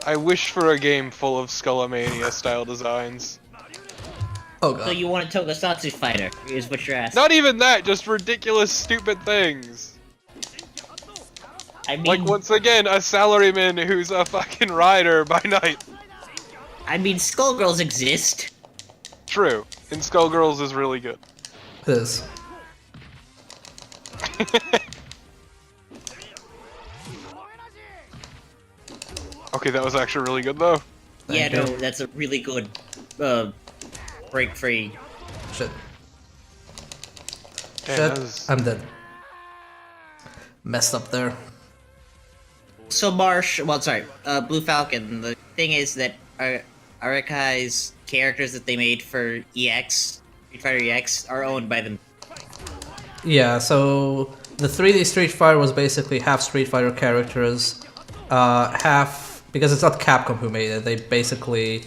I wish for a game full of Skullmania style designs. Oh god. So you want a Tokusatsu fighter, is what you're asking. Not even that, just ridiculous, stupid things. I mean, Like, once again, a salaryman who's a fucking rider by night. I mean, Skullgirls exist. True. And Skullgirls is really good. It is. Okay, that was actually really good, though. Yeah, Thank no, you. that's a really good, break free. Shit. Damn, Shit. that was- I'm dead. Messed up there. So Blue Falcon, the thing is that Arikai's characters that they made for EX, Street Fighter EX, are owned by them. Yeah, so the 3D Street Fighter was basically half Street Fighter characters, half, because it's not Capcom who made it, they basically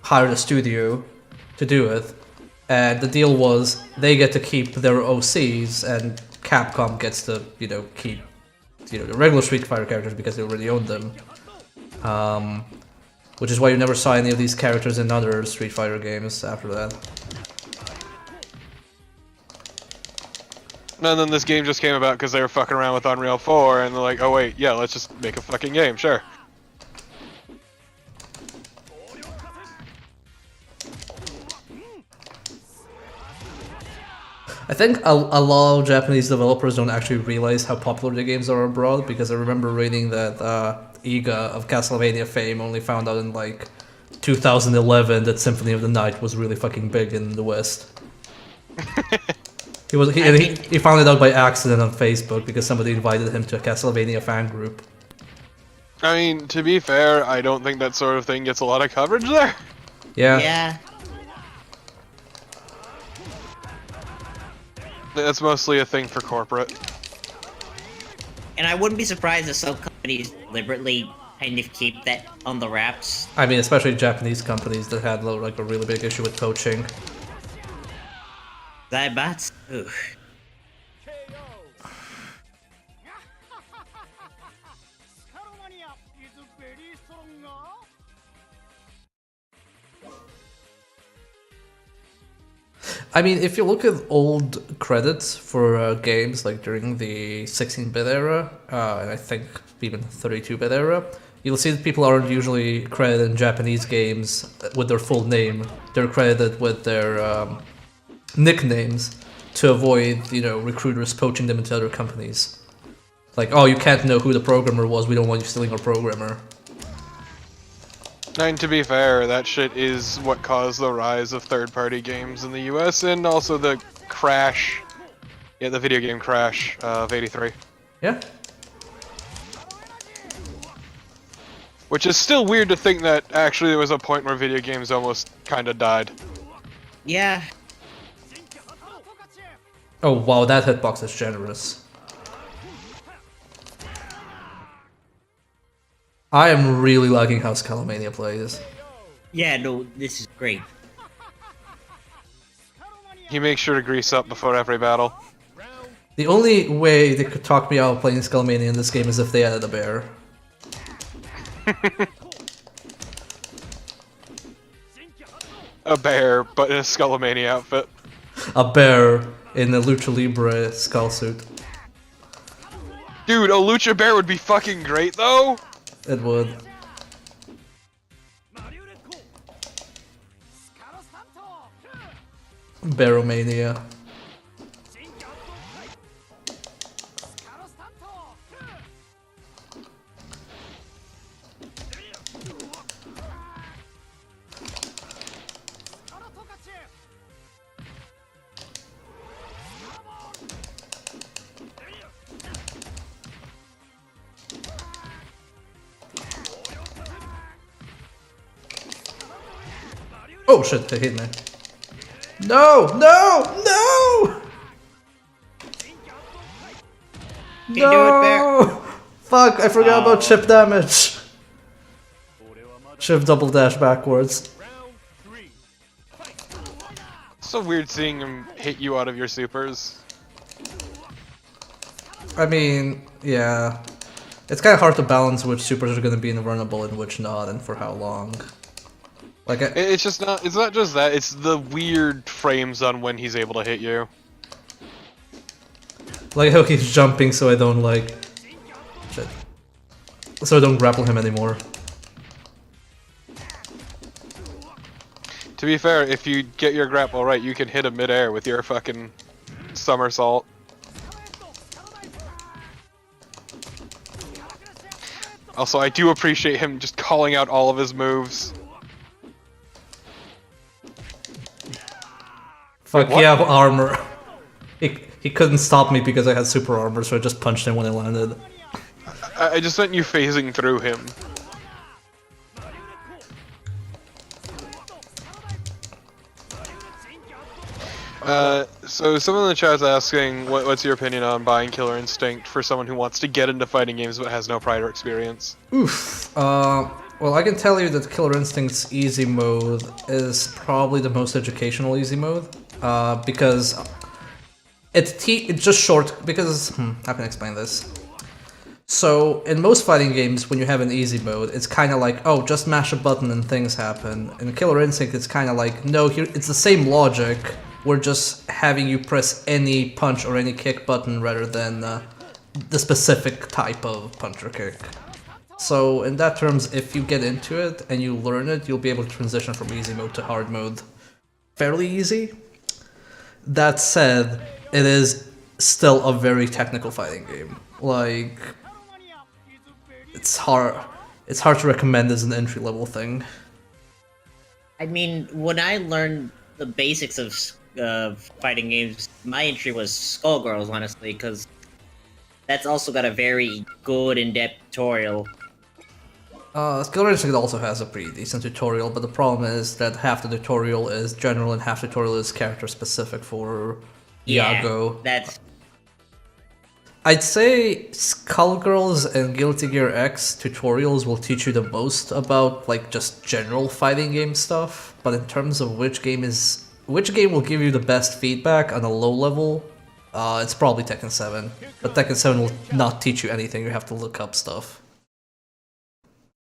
hired a studio to do it, and the deal was they get to keep their OCs and Capcom gets to, keep, the regular Street Fighter characters because they already owned them. Which is why you never saw any of these characters in other Street Fighter games after that. And then this game just came about because they were fucking around with Unreal 4, and they're like, oh wait, yeah, let's just make a fucking game, sure. I think a lot of Japanese developers don't actually realize how popular the games are abroad, because I remember reading that Iga of Castlevania fame only found out in like 2011 that Symphony of the Night was really fucking big in the West. He found it out by accident on Facebook because somebody invited him to a Castlevania fan group. I mean, to be fair, I don't think that sort of thing gets a lot of coverage there. Yeah. Yeah. That's mostly a thing for corporate. And I wouldn't be surprised if some companies deliberately kind of keep that on the wraps. I mean, especially Japanese companies that had like a really big issue with poaching. Zaibatsu. I mean, if you look at old credits for games like during the 16-bit era, and I think even 32-bit era, you'll see that people aren't usually credited in Japanese games with their full name. They're credited with their nicknames to avoid, recruiters poaching them into other companies. Like, oh, you can't know who the programmer was, we don't want you stealing our programmer. And to be fair, that shit is what caused the rise of third-party games in the US, and also the crash, the video game crash of '83. Yeah. Which is still weird to think that actually there was a point where video games almost kinda died. Yeah. Oh wow, that hitbox is generous. I am really liking how Scalomania plays. Yeah, no, this is great. He makes sure to grease up before every battle. The only way they could talk me out of playing Scalomania in this game is if they added a bear. A bear, but in a Skullomania outfit. A bear in a Lucha Libre skull suit. Dude, a Lucha Bear would be fucking great though! It would. Baromania. Oh shit, they hit me. No! No! No! Can you do it, Bear? Fuck, I forgot about chip damage. Chip double dash backwards. It's so weird seeing him hit you out of your supers. I mean, yeah. It's kind of hard to balance which supers are going to be invulnerable and which not, and for how long. Like, It's just not. It's not just that. It's the weird frames on when he's able to hit you. like how he's jumping so I don't shit. So I don't grapple him anymore. To be fair, if you get your grapple right, you can hit him midair with your fucking somersault. Also, I do appreciate him just calling out all of his moves. Fuck, What? yeah, armor. He couldn't stop me because I had super armor, so I just punched him when I landed. I just meant you phasing through him. So someone in the chat's asking, what's your opinion on buying Killer Instinct for someone who wants to get into fighting games but has no prior experience? Oof. Well, I can tell you that Killer Instinct's easy mode is probably the most educational easy mode, because it's just short, because, how can I explain this? So, in most fighting games, when you have an easy mode, it's kind of like, oh, just mash a button and things happen. In Killer Instinct, it's kind of like, no, here it's the same logic, we're just having you press any punch or any kick button rather than the specific type of punch or kick. So, in that terms, if you get into it and you learn it, you'll be able to transition from easy mode to hard mode fairly easy. That said, it is still a very technical fighting game. Like, it's hard to recommend as an entry-level thing. I mean, when I learned the basics of fighting games, my entry was Skullgirls, honestly, because that's also got a very good in-depth tutorial. Killer Instinct also has a pretty decent tutorial, but the problem is that half the tutorial is general and half the tutorial is character-specific for Iago. That's... I'd say Skullgirls and Guilty Gear X tutorials will teach you the most about, like, just general fighting game stuff, but in terms of which game will give you the best feedback on a low level, it's probably Tekken 7. But Tekken 7 will not teach you anything, you have to look up stuff.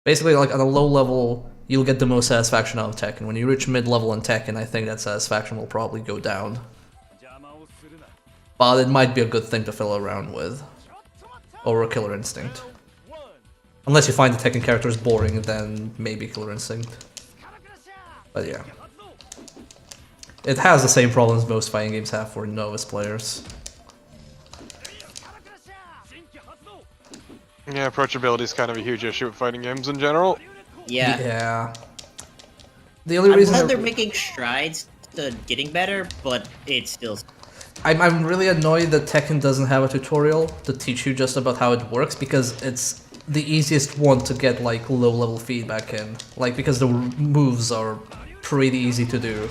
Basically, like, on a low level, you'll get the most satisfaction out of Tekken. When you reach mid-level in Tekken, I think that satisfaction will probably go down. But it might be a good thing to fill around with. Over Killer Instinct. Unless you find the Tekken characters boring, then maybe Killer Instinct. But yeah. It has the same problems most fighting games have for novice players. Yeah, approachability is kind of a huge issue with fighting games in general. Yeah. Yeah. The only I'm reason glad they're making strides to getting better, but it's still... I'm really annoyed that Tekken doesn't have a tutorial to teach you just about how it works, because it's the easiest one to get like low-level feedback in. Like, because the moves are pretty easy to do.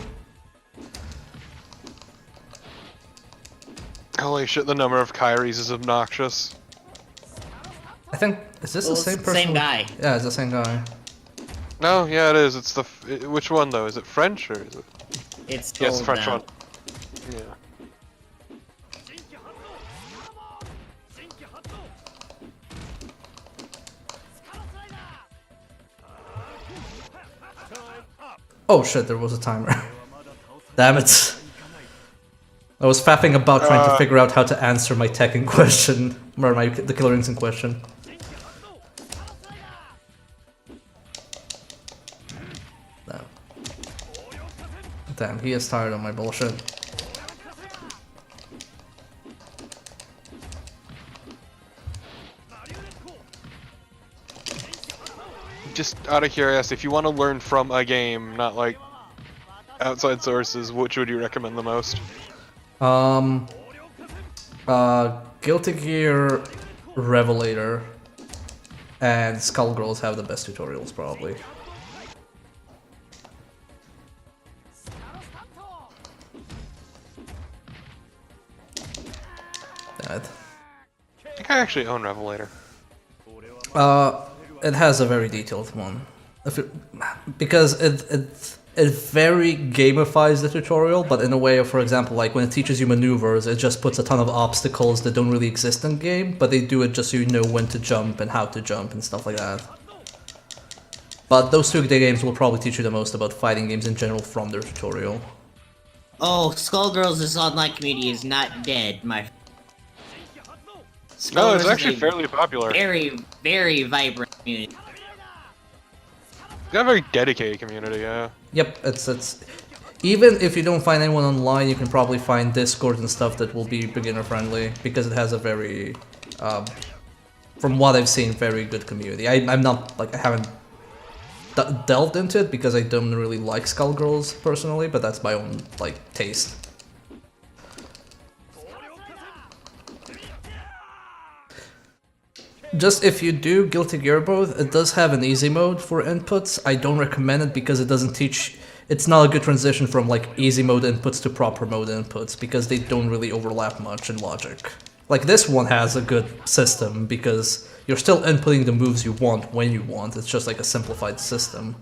Holy shit, the number of Kairis is obnoxious. I think, is this Well, the same it's the person? same guy. Yeah, it's the same guy. No, yeah, it is. It's the which one though? Is it French or is it? It's Yes, the told French now. one. Yeah. Oh shit, there was a timer. Damn it. I was faffing about trying to figure out how to answer my Tekken question, or the Killer Instinct question. No. Damn, he is tired of my bullshit. Just out of curiosity, if you want to learn from a game, not like outside sources, which would you recommend the most? Guilty Gear, Revelator, and Skullgirls have the best tutorials, probably. That. I think I actually own Revelator. It has a very detailed one. Because it very gamifies the tutorial, but in a way of, for example, like when it teaches you maneuvers, it just puts a ton of obstacles that don't really exist in game, but they do it just so you know when to jump and how to jump and stuff like that. But those two games will probably teach you the most about fighting games in general from their tutorial. Oh, Skullgirls' online community is not dead, my... No, it's Skullgirls actually is a fairly popular. very, very vibrant community. It's got a very dedicated community, yeah. Yep, it's even if you don't find anyone online, you can probably find Discord and stuff that will be beginner friendly, because it has a very, from what I've seen, very good community. I'm not, like, I haven't delved into it because I don't really like Skullgirls personally, but that's my own, like, taste. Just if you do Guilty Gear both, it does have an easy mode for inputs. I don't recommend it because it doesn't teach... It's not a good transition from like easy mode inputs to proper mode inputs, because they don't really overlap much in logic. Like this one has a good system because you're still inputting the moves you want when you want, it's just like a simplified system.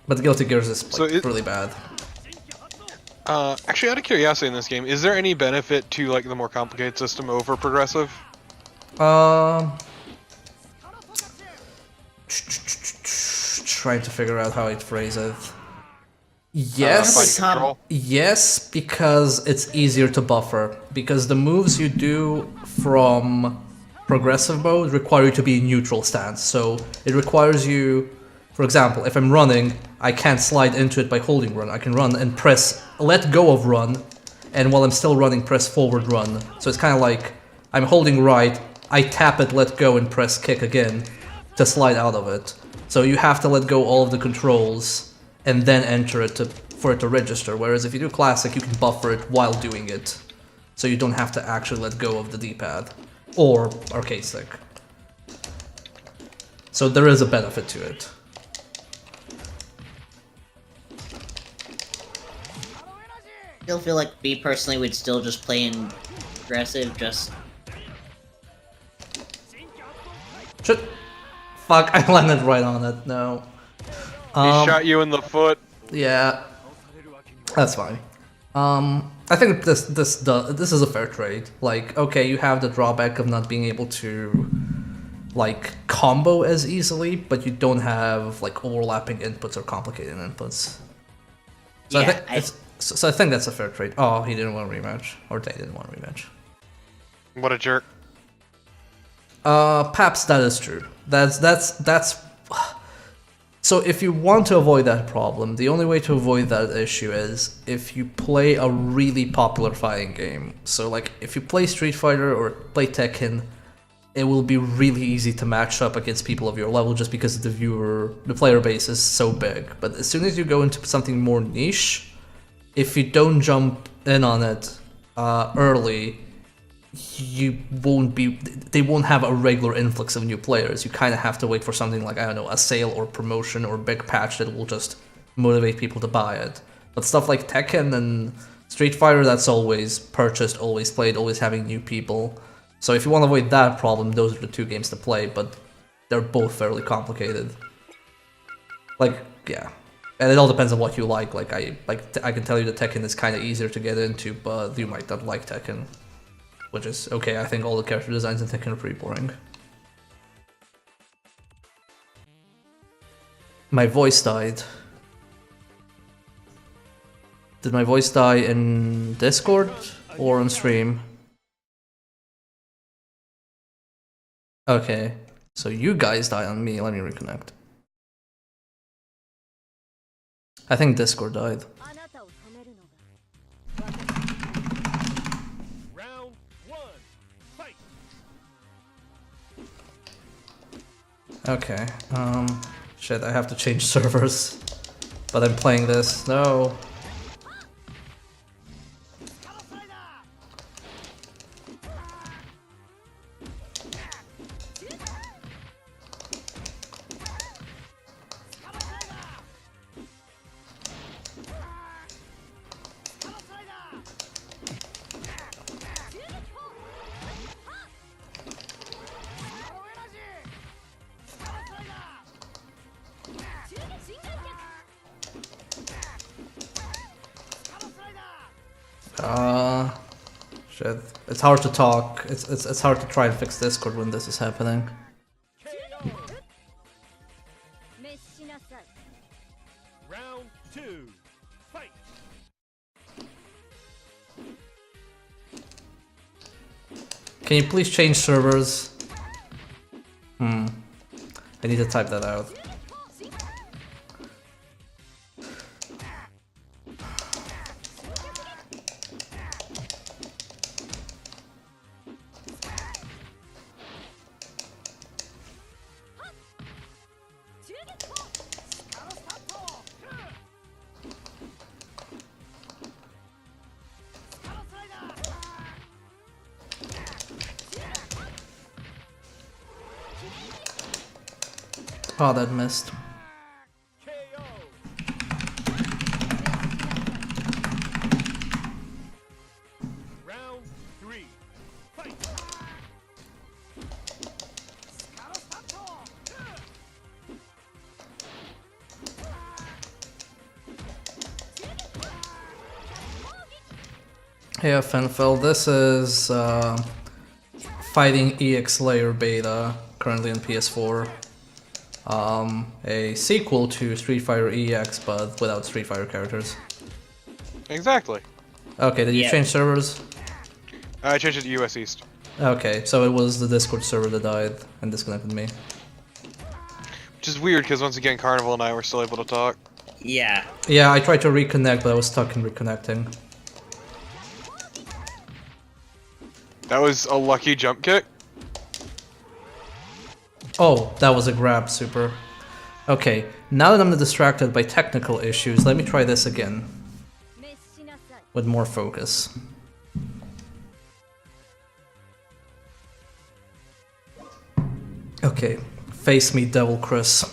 But Guilty Gears is like, really bad. Actually, out of curiosity in this game, is there any benefit to like the more complicated system over progressive? Trying to figure out how I'd phrase it. Yes, yes, because it's easier to buffer. Because the moves you do from progressive mode require you to be in neutral stance. So it requires you, for example, if I'm running, I can't slide into it by holding run. I can run and press let go of run, and while I'm still running, press forward run. So it's kind of like I'm holding right, I tap it, let go, and press kick again to slide out of it. So you have to let go all of the controls and then enter it for it to register. Whereas if you do classic, you can buffer it while doing it, so you don't have to actually let go of the D-pad or arcade stick. So there is a benefit to it. Still feel like me personally would still just play in aggressive, just... Shit. Fuck, I landed right on it, no. He shot you in the foot. Yeah. That's fine. I think this is a fair trade. Like, okay, you have the drawback of not being able to like combo as easily, but you don't have like overlapping inputs or complicated inputs. So Yeah, I think that's a fair trade. Oh, he didn't want a rematch, or they didn't want a rematch. What a jerk. Perhaps that is true. That's. So if you want to avoid that problem, the only way to avoid that issue is if you play a really popular fighting game. So like if you play Street Fighter or play Tekken, it will be really easy to match up against people of your level just because the player base is so big. But as soon as you go into something more niche, if you don't jump in on it early, they won't have a regular influx of new players. You kind of have to wait for something like, I don't know, a sale or promotion or big patch that will just motivate people to buy it. But stuff like Tekken and Street Fighter, that's always purchased, always played, always having new people. So if you want to avoid that problem, those are the two games to play, but they're both fairly complicated. Like, yeah. And it all depends on what you like. I can tell you that Tekken is kind of easier to get into, but you might not like Tekken. Which is okay, I think all the character designs in Tekken are pretty boring. My voice died. Did my voice die in Discord or on stream? Okay, so you guys died on me, let me reconnect. I think Discord died. Okay, shit, I have to change servers. But I'm playing this, no. Shit. It's hard to talk. It's hard to try and fix Discord when this is happening. Round 2. Fight. Can you please change servers? I need to type that out. Oh, that missed. KO. Round 3. Fight. Yeah, Fenfel, this is Fighting EX Layer Beta, currently on PS4. A sequel to Street Fighter EX, but without Street Fighter characters. Exactly. Okay, did you Yeah. change servers? I changed it to US East. Okay, so it was the Discord server that died and disconnected me. Which is weird, because once again, Carnival and I were still able to talk. Yeah. Yeah, I tried to reconnect, but I was stuck in reconnecting. That was a lucky jump kick. Oh, that was a grab, super. Okay, now that I'm distracted by technical issues, let me try this again. With more focus. Okay, face me, Devil Chris.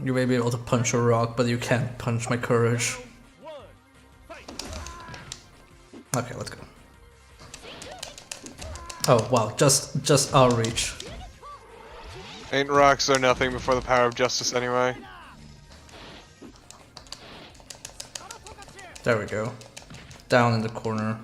You may be able to punch a rock, but you can't punch my courage. Okay, let's go. Oh wow, just our reach. Ain't rocks or nothing before the power of justice anyway. There we go. down in the corner.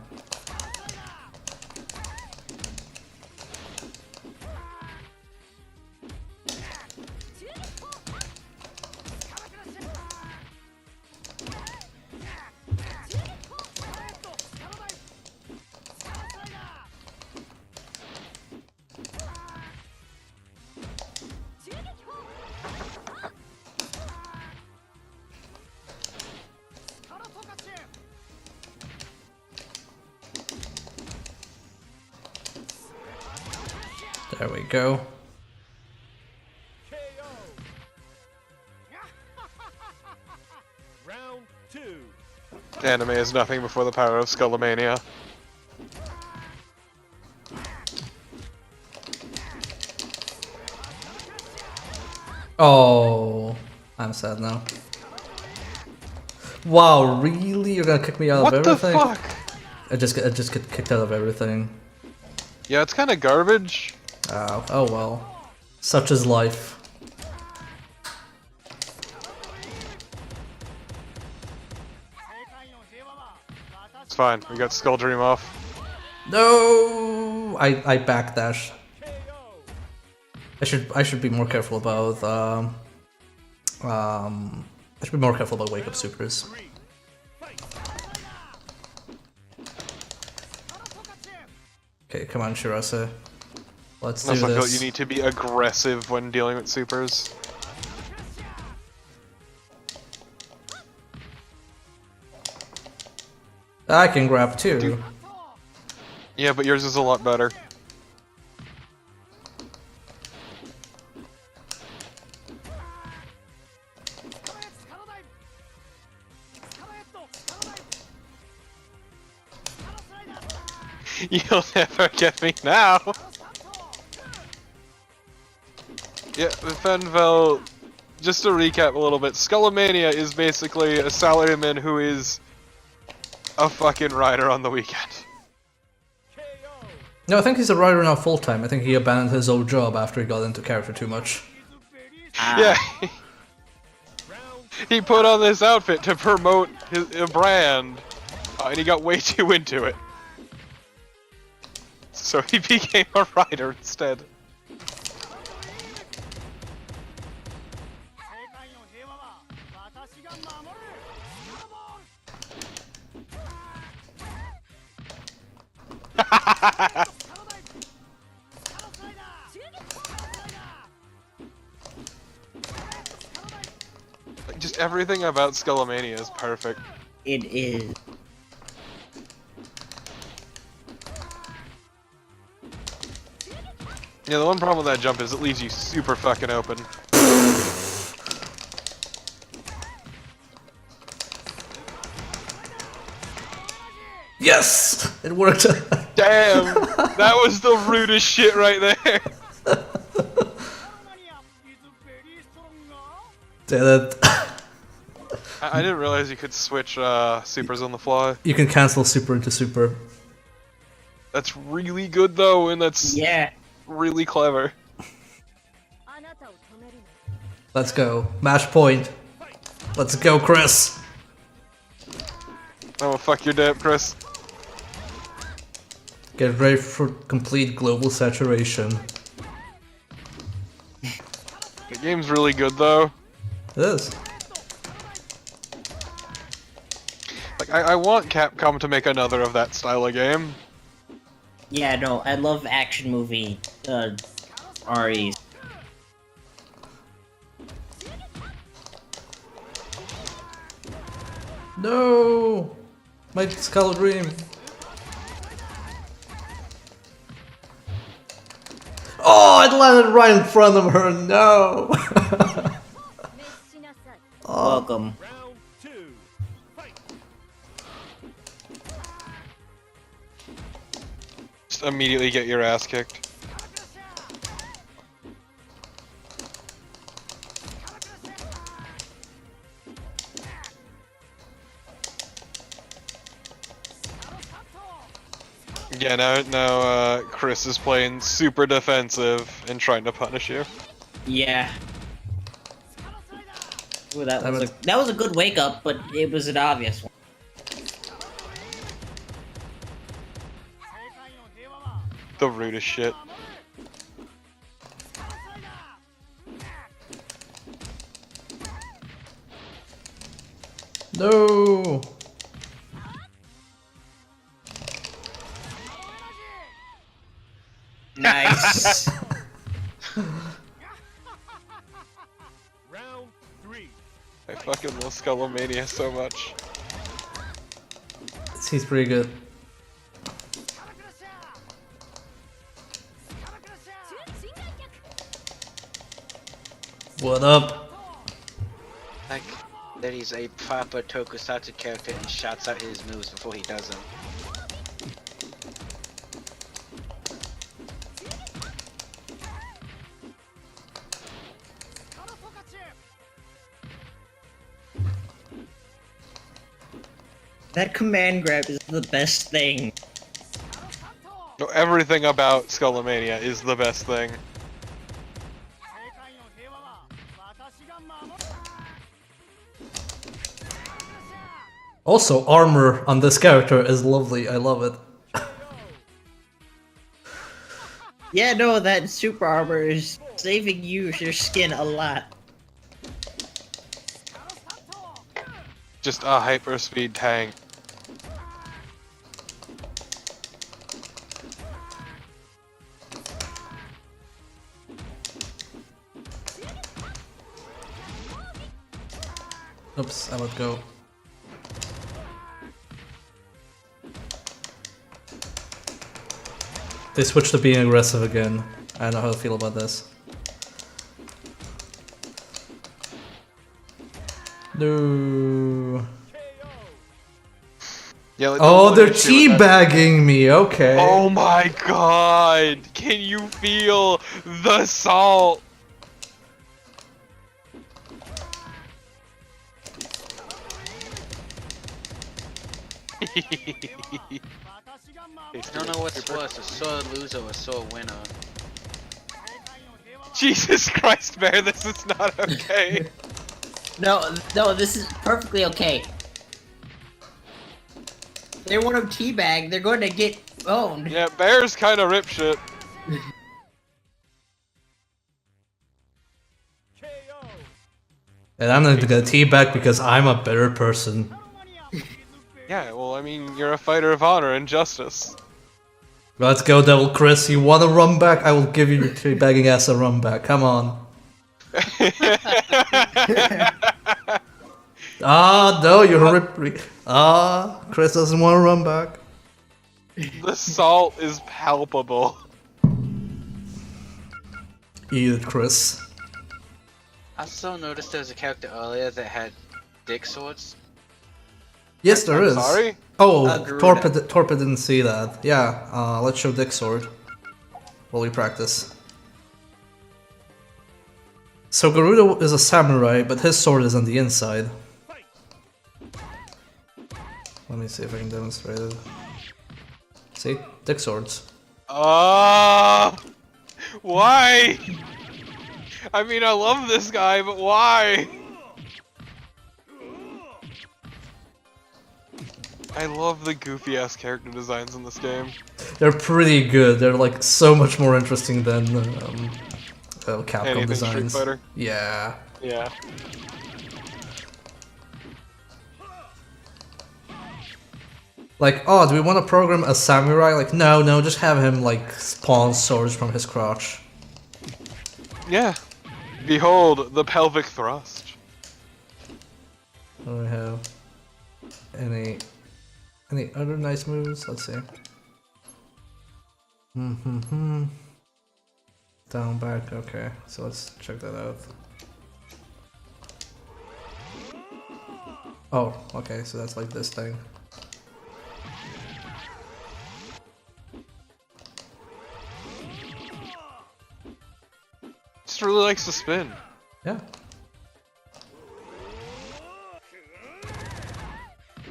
There we go. KO. Round 2. Anime is nothing before the power of Skullomania. Oh, I'm sad now. Wow, really? You're gonna kick me out What of the everything? fuck? I just get kicked out of everything. Yeah, it's kind of garbage. Oh well. Such is life. It's fine. We got Skull Dream off. No, I backdash. KO. I should be more careful about I should be more careful about wake up supers. 3. Fight. Okay, come on, Shirase. Let's do Also, I feel this. you need to be aggressive when dealing with supers. I can grab too. Dude. Yeah, but yours is a lot better. You'll never get me now! Yeah, Fenvel, just to recap a little bit, Skullomania is basically a salaryman who is a fucking rider on the weekend. KO. No, I think he's a writer now full time. I think he abandoned his old job after he got into character too much. Yeah, he put on this outfit to promote a brand, and he got way too into it. So he became a writer instead. Just everything about Skullomania is perfect. It is. Yeah, the one problem with that jump is it leaves you super fucking open. Yes! It worked! Damn! That was the rudest shit right there! Did it. I didn't realize you could switch supers on the fly. You can cancel super into super. That's really good though, and that's Yeah. really clever. Let's go. Match point. Let's go, Chris. Oh, fuck your dip, Chris. Get ready for complete global saturation. The game's really good though. It is. Like, I want Capcom to make another of that style of game. Yeah, no, I love action movie REs. No! My Skull Dream. Oh, it landed right in front of her. No! Welcome. Round 2. Fight. Just immediately get your ass kicked. Yeah, now Chris is playing super defensive and trying to punish you. Yeah. Ooh, that was a good wake up, but it was an obvious one. the rudest shit. No. Nice. Round 3. I fucking love Skullomania so much. He's pretty good. What up? Like that he's a proper tokusatsu character and shouts out his moves before he does them. That command grab is the best thing. No, everything about Skullomania is the best thing. Also, armor on this character is lovely. I love it. Yeah, no, that super armor is saving your skin a lot. Just a hyperspeed tank. Oops, I let go. They switched to being aggressive again. I don't know how to feel about this. No. Yeah, like, Oh, the they're one issue with that- teabagging me. Okay. Oh my god! Can you feel the salt? I don't know what's worse, a sore loser or a sore winner. Jesus Christ, Bear, this is not okay. No, this is perfectly okay. They want to teabag, they're going to get owned. Yeah, Bear's kinda rip shit. KO. And I'm not gonna teabag because I'm a better person. Yeah, well, I mean, you're a fighter of honor and justice. Let's go, Devil Chris. You want a run back? I will give you your teabagging ass a run back. Come on. Ah, no, you're a rip. Ah, Chris doesn't want to run back. The salt is palpable. Eat it, Chris. I also noticed there was a character earlier that had dick swords. Yes, there I'm is. sorry? Oh, Garuda. Torpid didn't see that. Yeah, let's show Dick Sword while we practice. So Garuda is a samurai, but his sword is on the inside. Let me see if I can demonstrate it. See? Dick Swords. Why? I mean, I love this guy, but why? I love the goofy ass character designs in this game. They're pretty good. They're like so much more interesting than Capcom Anything designs. Street Fighter. Yeah. Yeah. Like, oh, do we want to program a samurai? Like, no, just have him like spawn swords from his crotch. Yeah. Behold, the pelvic thrust. Do we have any other nice moves? Let's see. Down, back, okay. So let's check that out. Oh, okay, so that's like this thing. Just really likes to spin. Yeah.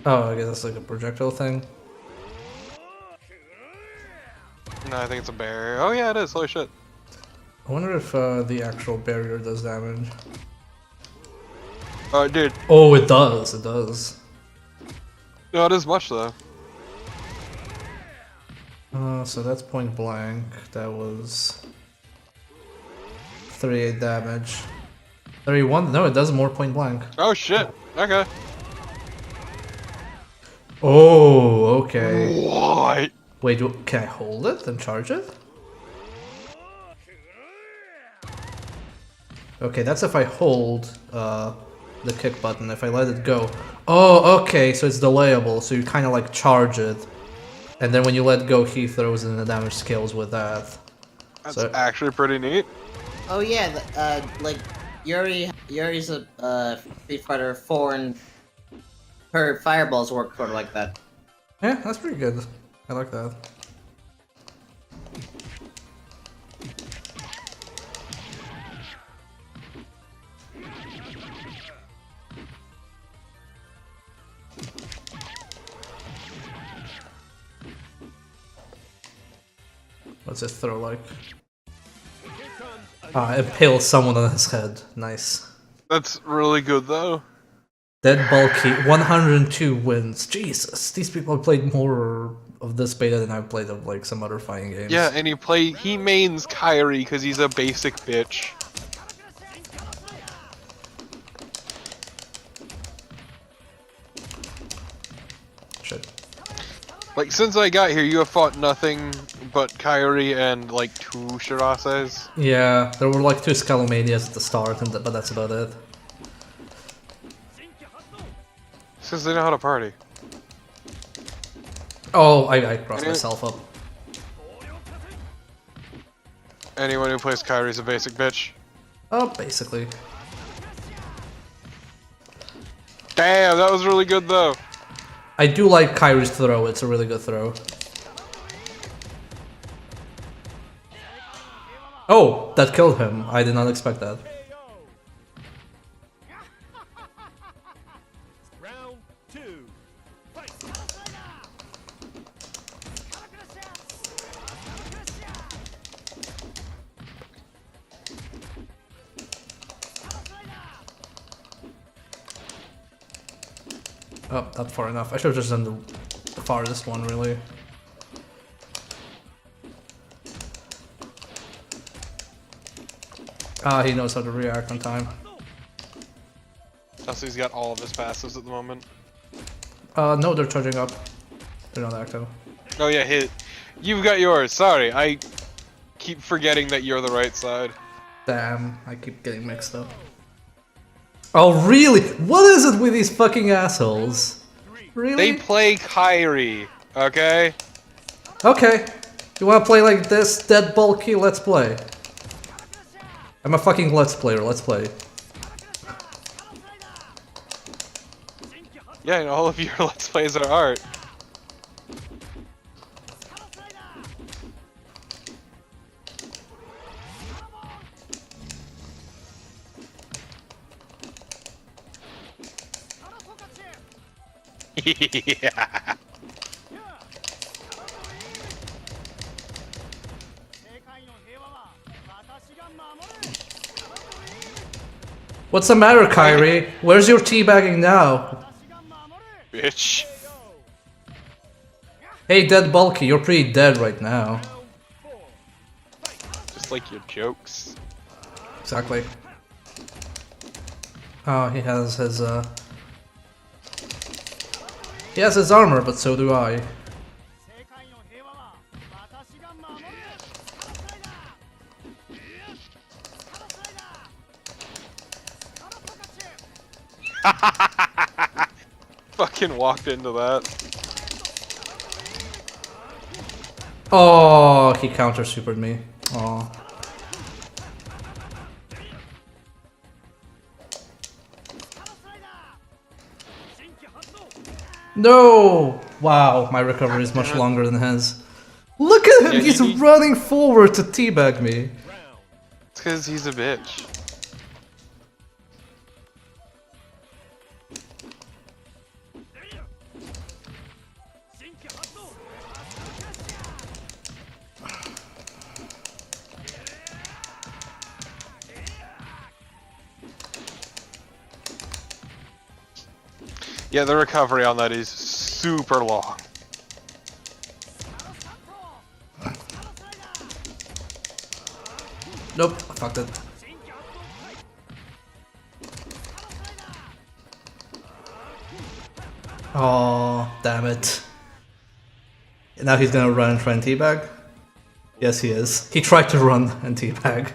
Oh, I guess that's like a projectile thing. No, I think it's a barrier. Oh yeah, it is. Holy shit. I wonder if the actual barrier does damage. Oh, it did. Oh, it does. It does. No, it is much though. So that's point blank. That was 38 damage. 31? No, it does more point blank. Oh shit. Okay. Oh, okay. What? Wait, can I hold it and charge it? Okay, that's if I hold the kick button. If I let it go. Oh, okay, so it's delayable. So you kind of like charge it. And then when you let go, he throws in the damage scales with that. That's So- actually pretty neat. Oh yeah, like Yuri's a Street Fighter 4 and her fireballs work sort of like that. Yeah, that's pretty good. I like that. What's it throw like? Impale someone on his head. Nice. That's really good though. Dead Bulky, 102 wins. Jesus, these people have played more of this beta than I've played of like some other fighting games. Yeah, and he mains Kyrie because he's a basic bitch. Shit. Like, since I got here, you have fought nothing but Kyrie and, like, 2 Shirases. Yeah, there were like 2 Scalomanias at the start, but that's about it. It's because they know how to party. Oh, I crossed myself up. Anyone who plays Kyrie is a basic bitch. Oh, basically. Damn, that was really good, though. I do like Kyrie's throw, it's a really good throw. Oh, that killed him. I did not expect that. Round 2. Fight. Oh, not far enough. I should have just done the farthest one, really. Ah, he knows how to react on time. Also, he's got all of his passives at the moment. No, they're charging up. They're not active. Oh yeah, you've got yours. Sorry, I keep forgetting that you're the right side. Damn, I keep getting mixed up. Oh, really? What is it with these fucking assholes? Really? They play Kyrie, okay? Okay. You wanna play like this, Dead Bulky? Let's play. I'm a fucking Let's Player, let's play. Yeah, and all of your Let's Plays are art. Yeah. What's the matter, Kyrie? Where's your teabagging now? Bitch. Hey, Dead Bulky, you're pretty dead right now. Just like your jokes. Exactly. Oh, he has his, He has his armor, but so do I. Fucking walked into that. Oh, he counter-supered me. Oh. No! Wow, my recovery is much longer than his. Look at him! Yeah, He's he- running forward to teabag me. It's because he's a bitch. Yeah, the recovery on that is super long. Nope, I fucked it. Oh, damn it. Now he's gonna run and try and teabag? Yes, he is. He tried to run and teabag.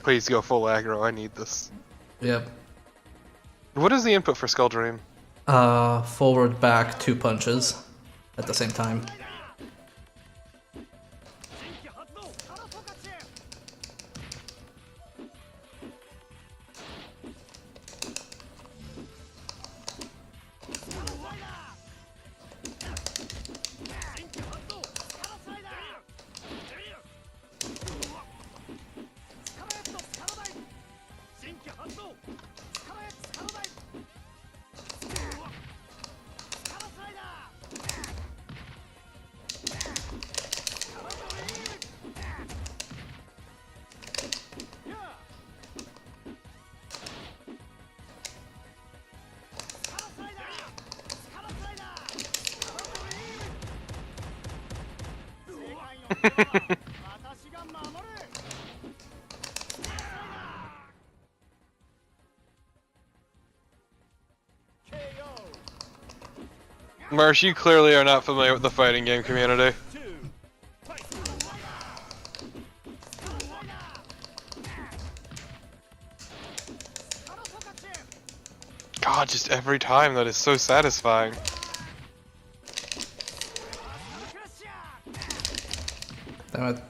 Please go full aggro, I need this. Yep. What is the input for Skull Dream? Forward, back, 2 punches at the same time. Marsh, you clearly are not familiar with the fighting game community. God, just every time, that is so satisfying. Damn it.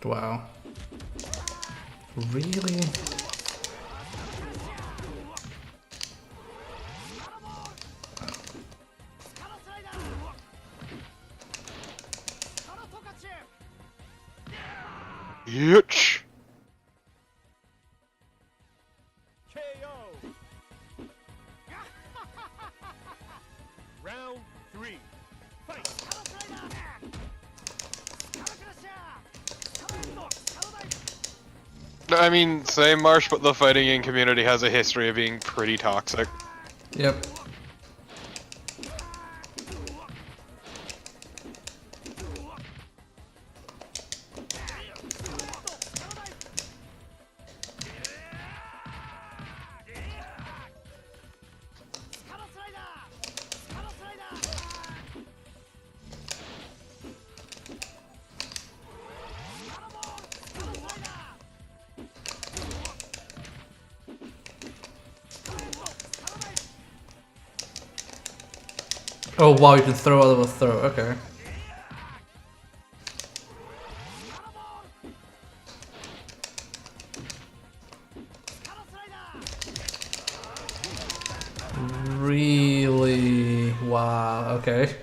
Wow. Really? Yitch. KO. Round 3. Fight. I mean, same Marsh, but the fighting game community has a history of being pretty toxic. Yep. Oh wow, you can throw out of a throw, okay. Really? Wow, okay.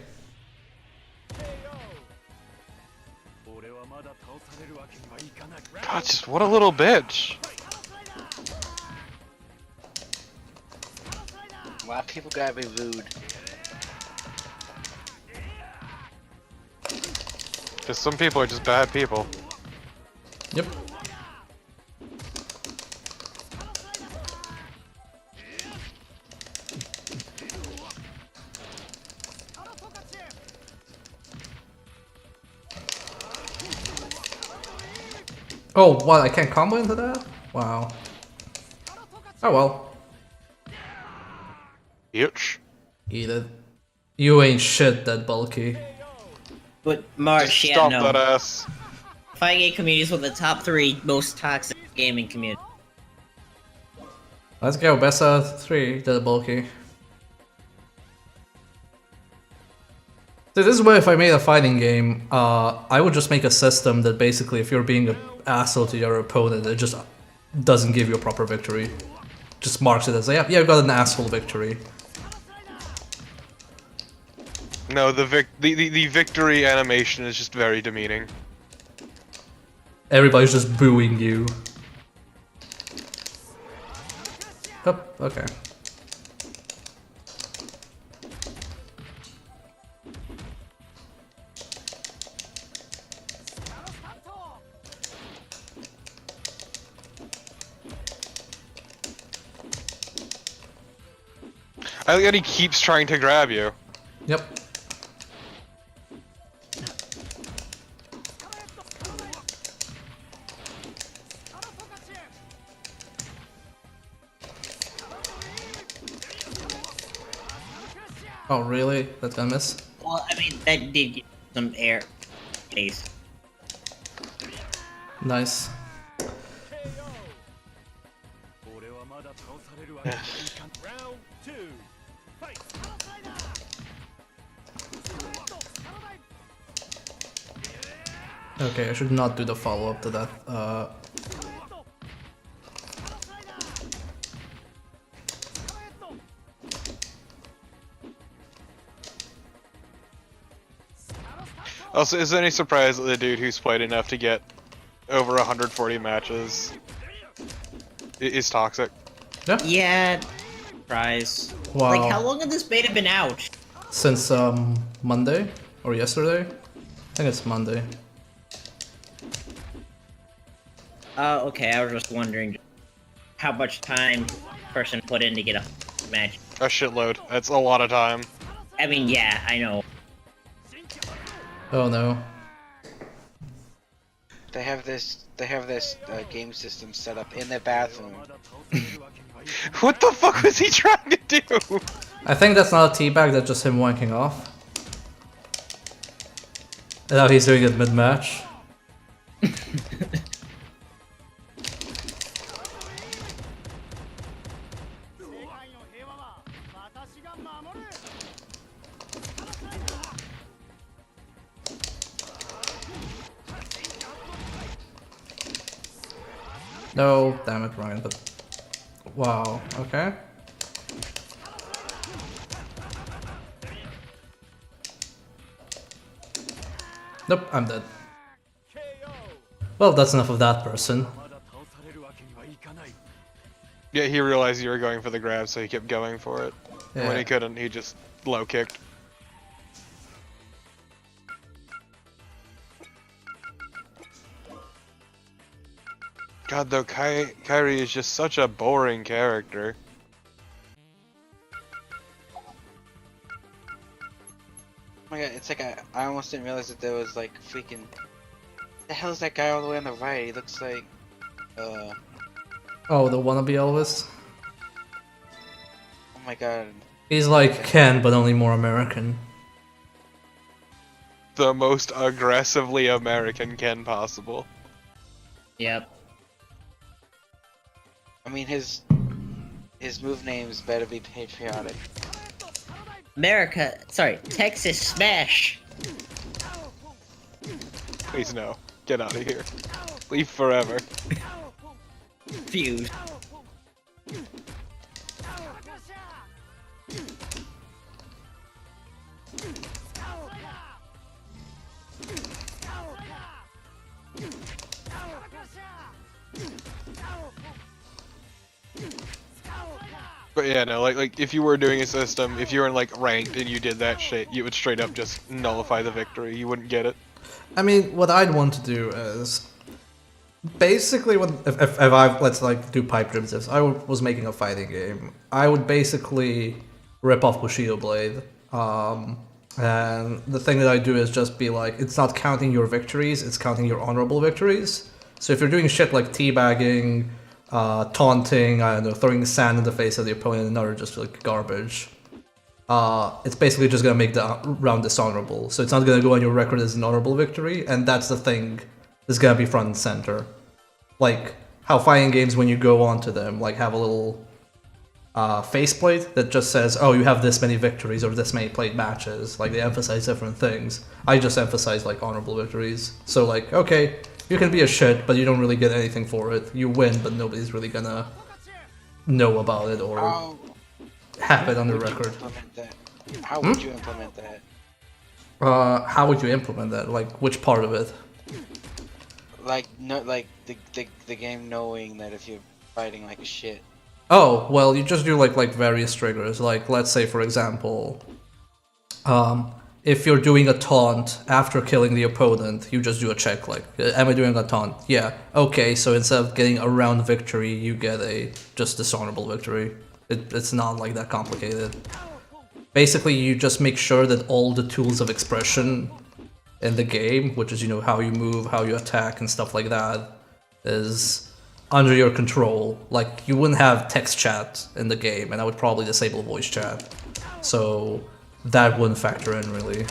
God, just what a little bitch. Why people gotta be rude? Because some people are just bad people. Yep. Oh, what? I can't combo into that? Wow. Oh well. Yitch. Eat it. You ain't shit, that bulky. But Marsh, yeah, Stomp no. that ass. Fighting game community is one of the top 3 most toxic gaming community. Let's go, best out of 3, that bulky. So this is where if I made a fighting game, I would just make a system that basically if you're being an asshole to your opponent, it just doesn't give you a proper victory. Just marks it as, yeah, you got an asshole victory. No, the victory animation is just very demeaning. Everybody's just booing you. Oh, okay. I think that he keeps trying to grab you. Yep. Oh, really? That's gonna miss? Well, I mean, that did get some air space. Nice. Round 2. Fight. Okay, I should not do the follow-up to that. Also, is it any surprise that the dude who's played enough to get over 140 matches is toxic? Yeah, surprise. Wow. Like, how long has this beta been out? Since Monday or yesterday? I think it's Monday. Okay, I was just wondering how much time person put in to get a match. A shitload. That's a lot of time. I mean, yeah, I know. Oh no. They have this game system set up in their bathroom. What the fuck was he trying to do? I think that's not a teabag, that's just him wanking off. And now he's doing it mid-match. No, damn it, Ryan, but... Wow, okay. Nope, I'm dead. Well, that's enough of that person. Yeah, he realized you were going for the grab, so he kept going for it. And when Yeah. he couldn't, he just low kicked. God, though, Kairi is just such a boring character. Oh my god, it's like I almost didn't realize that there was like freaking... The hell is that guy all the way on the right? He looks like... Oh, the wannabe Elvis? Oh my god. He's like Ken, but only more American. The most aggressively American Ken possible. Yep. I mean, his move names better be patriotic. Texas Smash! Please no. Get out of here. Leave forever. Fuse. But yeah, no, like if you were doing a system, if you were in like ranked and you did that shit, you would straight up just nullify the victory. You wouldn't get it. I mean, what I'd want to do is... Basically, if I let's like do pipe dreams. If I was making a fighting game, I would basically rip off Bushido Blade. And the thing that I do is just be like, it's not counting your victories, it's counting your honorable victories. So if you're doing shit like teabagging, taunting, I don't know, throwing sand in the face of the opponent and other just like garbage, it's basically just gonna make the round dishonorable. So it's not gonna go on your record as an honorable victory, and that's the thing that's gonna be front and center. Like how fighting games, when you go onto them, like have a little faceplate that just says, oh, you have this many victories or this many played matches. Like they emphasize different things. I just emphasize like honorable victories. So like, okay, you can be a shit, but you don't really get anything for it. You win, but nobody's really gonna know about it or have it on the record. How would you implement that? How would you implement that? Like which part of it? Like no, like the game knowing that if you're fighting like a shit. Oh, well, you just do like various triggers. Like let's say, for example, if you're doing a taunt after killing the opponent, you just do a check like, am I doing a taunt? Yeah. Okay, so instead of getting a round victory, you get a just dishonorable victory. It's not like that complicated. Basically, you just make sure that all the tools of expression in the game, which is, you know, how you move, how you attack, and stuff like that, is under your control. Like, you wouldn't have text chat in the game, and I would probably disable voice chat. So that wouldn't factor in, really.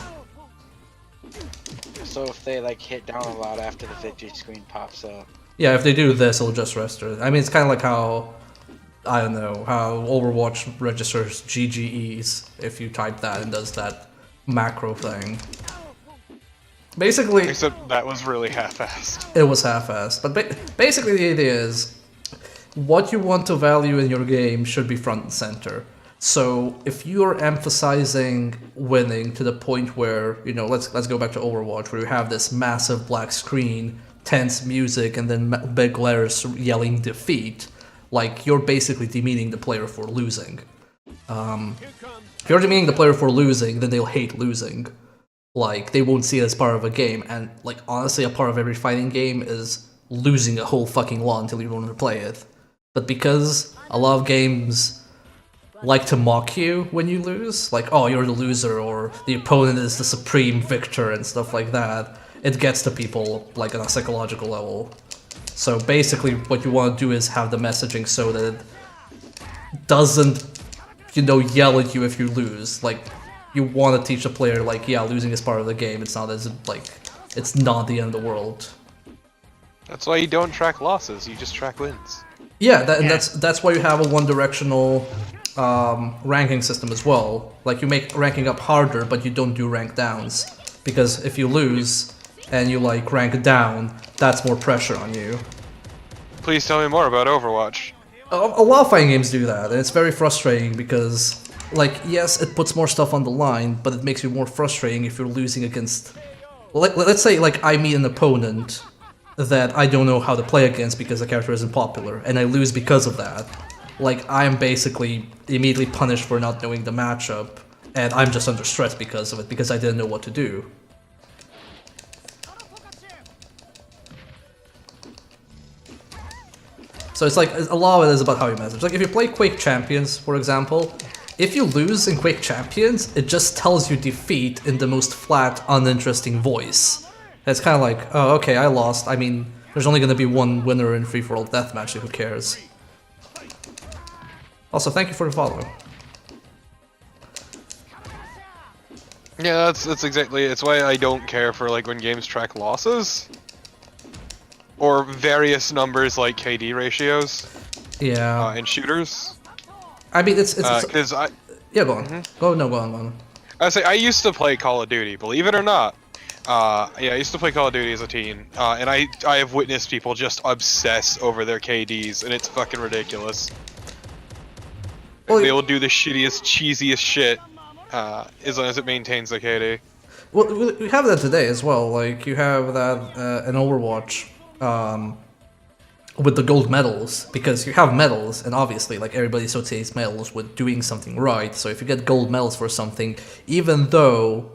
So if they like hit down a lot after the victory screen pops up. Yeah, if they do this, it'll just register. I mean, it's kind of like how, I don't know, how Overwatch registers GGEs if you type that and does that macro thing. Basically, Except that was really half-assed. it was half-assed. But basically the idea is, what you want to value in your game should be front and center. So if you're emphasizing winning to the point where, you know, let's go back to Overwatch, where you have this massive black screen, tense music, and then big letters yelling defeat, like, you're basically demeaning the player for losing. If you're demeaning the player for losing, then they'll hate losing. Like, they won't see it as part of a game, and, like, honestly, a part of every fighting game is losing a whole fucking lot until you don't want to play it. But because a lot of games like to mock you when you lose, like, oh, you're the loser, or the opponent is the supreme victor, and stuff like that, it gets to people, like, on a psychological level. So basically, what you want to do is have the messaging so that it doesn't, you know, yell at you if you lose. Like, you want to teach a player, like, yeah, losing is part of the game, it's not as, like, it's not the end of the world. That's why you don't track losses, you just track wins. Yeah, and that's why you have a one-directional ranking system as well. Like, you make ranking up harder, but you don't do rank downs. Because if you lose, and you, like, rank down, that's more pressure on you. Please tell me more about Overwatch. A lot of fighting games do that, and it's very frustrating because, like, yes, it puts more stuff on the line, but it makes you more frustrating if you're losing against... Let's say, like, I meet an opponent that I don't know how to play against because the character isn't popular, and I lose because of that. Like, I'm basically immediately punished for not knowing the matchup, and I'm just under stress because of it, because I didn't know what to do. So it's like, a lot of it is about how you message. Like, if you play Quake Champions, for example, if you lose in Quake Champions, it just tells you defeat in the most flat, uninteresting voice. It's kind of like, oh, okay, I lost. I mean, there's only going to be one winner in free-for-all deathmatch, so who cares? Also, thank you for the follow. Yeah, that's exactly it. It's why I don't care for, like, when games track losses. Or various numbers like KD ratios. Yeah. In shooters. I mean, it's because yeah, go on. Go on. I say I used to play Call of Duty, believe it or not. Yeah, I used to play Call of Duty as a teen, and I have witnessed people just obsess over their KDs, and it's fucking ridiculous. Well, they will do the shittiest, cheesiest shit, as long as it maintains the KD. Well, we have that today as well. Like, you have that in Overwatch with the gold medals, because you have medals, and obviously, like, everybody associates medals with doing something right. So if you get gold medals for something, even though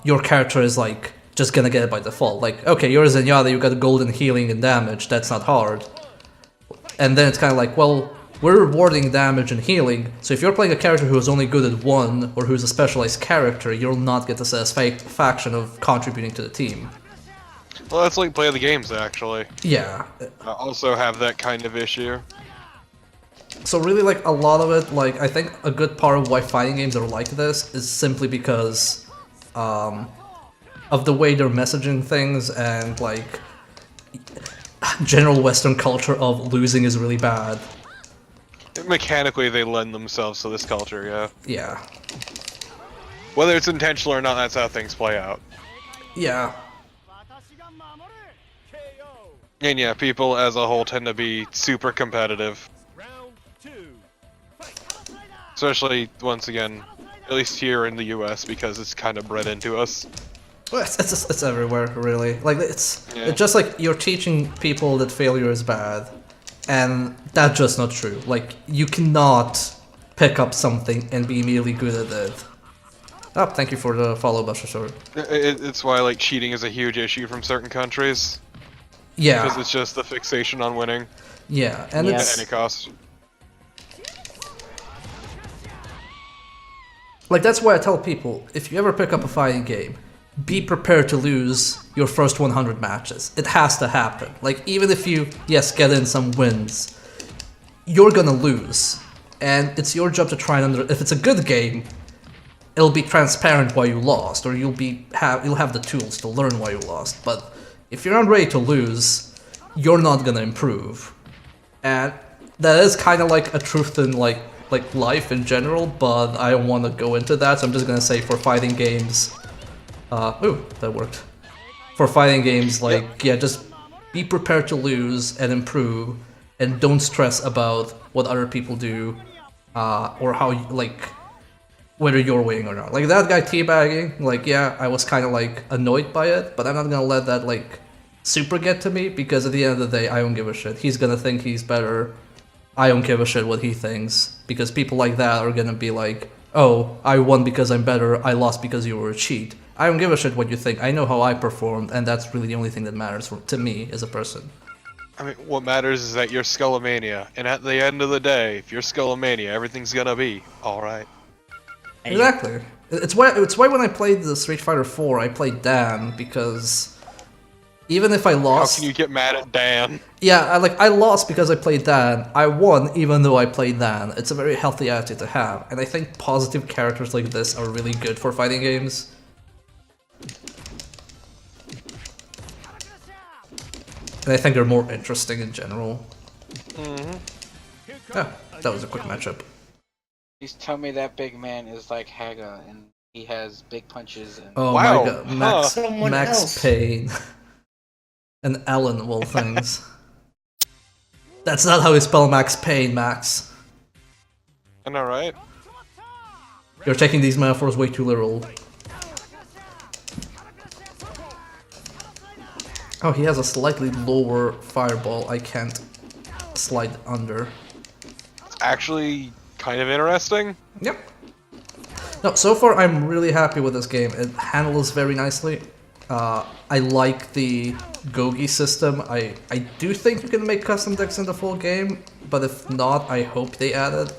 your character is, like, just gonna get it by default, like, okay, you're a Zenyatta, you got gold in healing and damage, that's not hard. And then it's kind of like, well, we're rewarding damage and healing, so if you're playing a character who is only good at one, or who's a specialized character, you'll not get the satisfaction of contributing to the team. Well, that's like play the games, actually. Yeah. Also have that kind of issue. So really, like, a lot of it, like, I think a good part of why fighting games are like this is simply because of the way they're messaging things, and, like, general Western culture of losing is really bad. Mechanically, they lend themselves to this culture, yeah. Yeah. Whether it's intentional or not, that's how things play out. Yeah. And yeah, people as a whole tend to be super competitive. Round 2. Fight. Especially, once again, at least here in the US, because it's kind of bred into us. Well, it's everywhere, really. Like, it's just like you're teaching people that failure is bad, and that's just not true. Like, you cannot pick up something and be immediately good at it. Oh, thank you for the follow, Buster Sword. It's why, like, cheating is a huge issue from certain countries. Yeah. Because it's just the fixation on winning. Yeah, and Yeah. it's... At any cost. Like, that's why I tell people, if you ever pick up a fighting game, be prepared to lose your first 100 matches. It has to happen. Like, even if you, yes, get in some wins, you're gonna lose. And it's your job to try and if it's a good game, it'll be transparent why you lost, or you'll have the tools to learn why you lost. But if you're not ready to lose, you're not gonna improve. And that is kind of like a truth in like life in general, but I don't want to go into that, so I'm just gonna say for fighting games, ooh, that worked. For fighting games, like, yeah, just be prepared to lose and improve, and don't stress about what other people do, or how, like, whether you're winning or not. Like, that guy teabagging, like, yeah, I was kind of, like, annoyed by it, but I'm not gonna let that, like, super get to me, because at the end of the day, I don't give a shit. He's gonna think he's better. I don't give a shit what he thinks, because people like that are gonna be like, oh, I won because I'm better, I lost because you were a cheat. I don't give a shit what you think, I know how I performed, and that's really the only thing that matters to me as a person. I mean, what matters is that you're Skullomania, and at the end of the day, if you're Skullomania, everything's gonna be alright. Exactly. It's why when I played the Street Fighter 4, I played Dan, because even if I lost... How can you get mad at Dan? Yeah, I lost because I played Dan. I won even though I played Dan. It's a very healthy attitude to have, and I think positive characters like this are really good for fighting games. And I think they're more interesting in general. Yeah, that was a quick matchup. Please tell me that big man is like Haga and he has big punches and... Oh Wow, my god, Someone Max else. Payne. And Alan of all things. That's not how you spell Max Payne, Max. I know, right? You're taking these metaphors way too literal. Oh, he has a slightly lower fireball I can't slide under. It's actually kind of interesting. Yep. No, so far I'm really happy with this game. It handles very nicely. I like the Gogi system. I do think you can make custom decks in the full game, but if not, I hope they add it.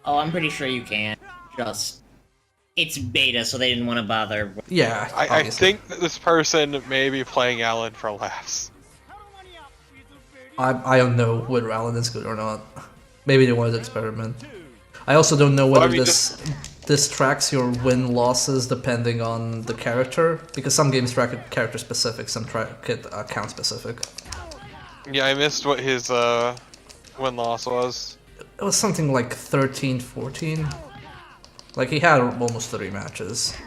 Oh, I'm pretty sure you can. Just... It's beta, so they didn't want to bother. Yeah, I obviously. think that this person may be playing Alan for laughs. I don't know whether Alan is good or not. Maybe they wanted to experiment. I also don't know whether I mean, this tracks your win-losses depending on the character, because some games track it character-specific, some track it account-specific. Yeah, I missed what his win-loss was. It was something like 13, 14. Like, he had almost 30 matches.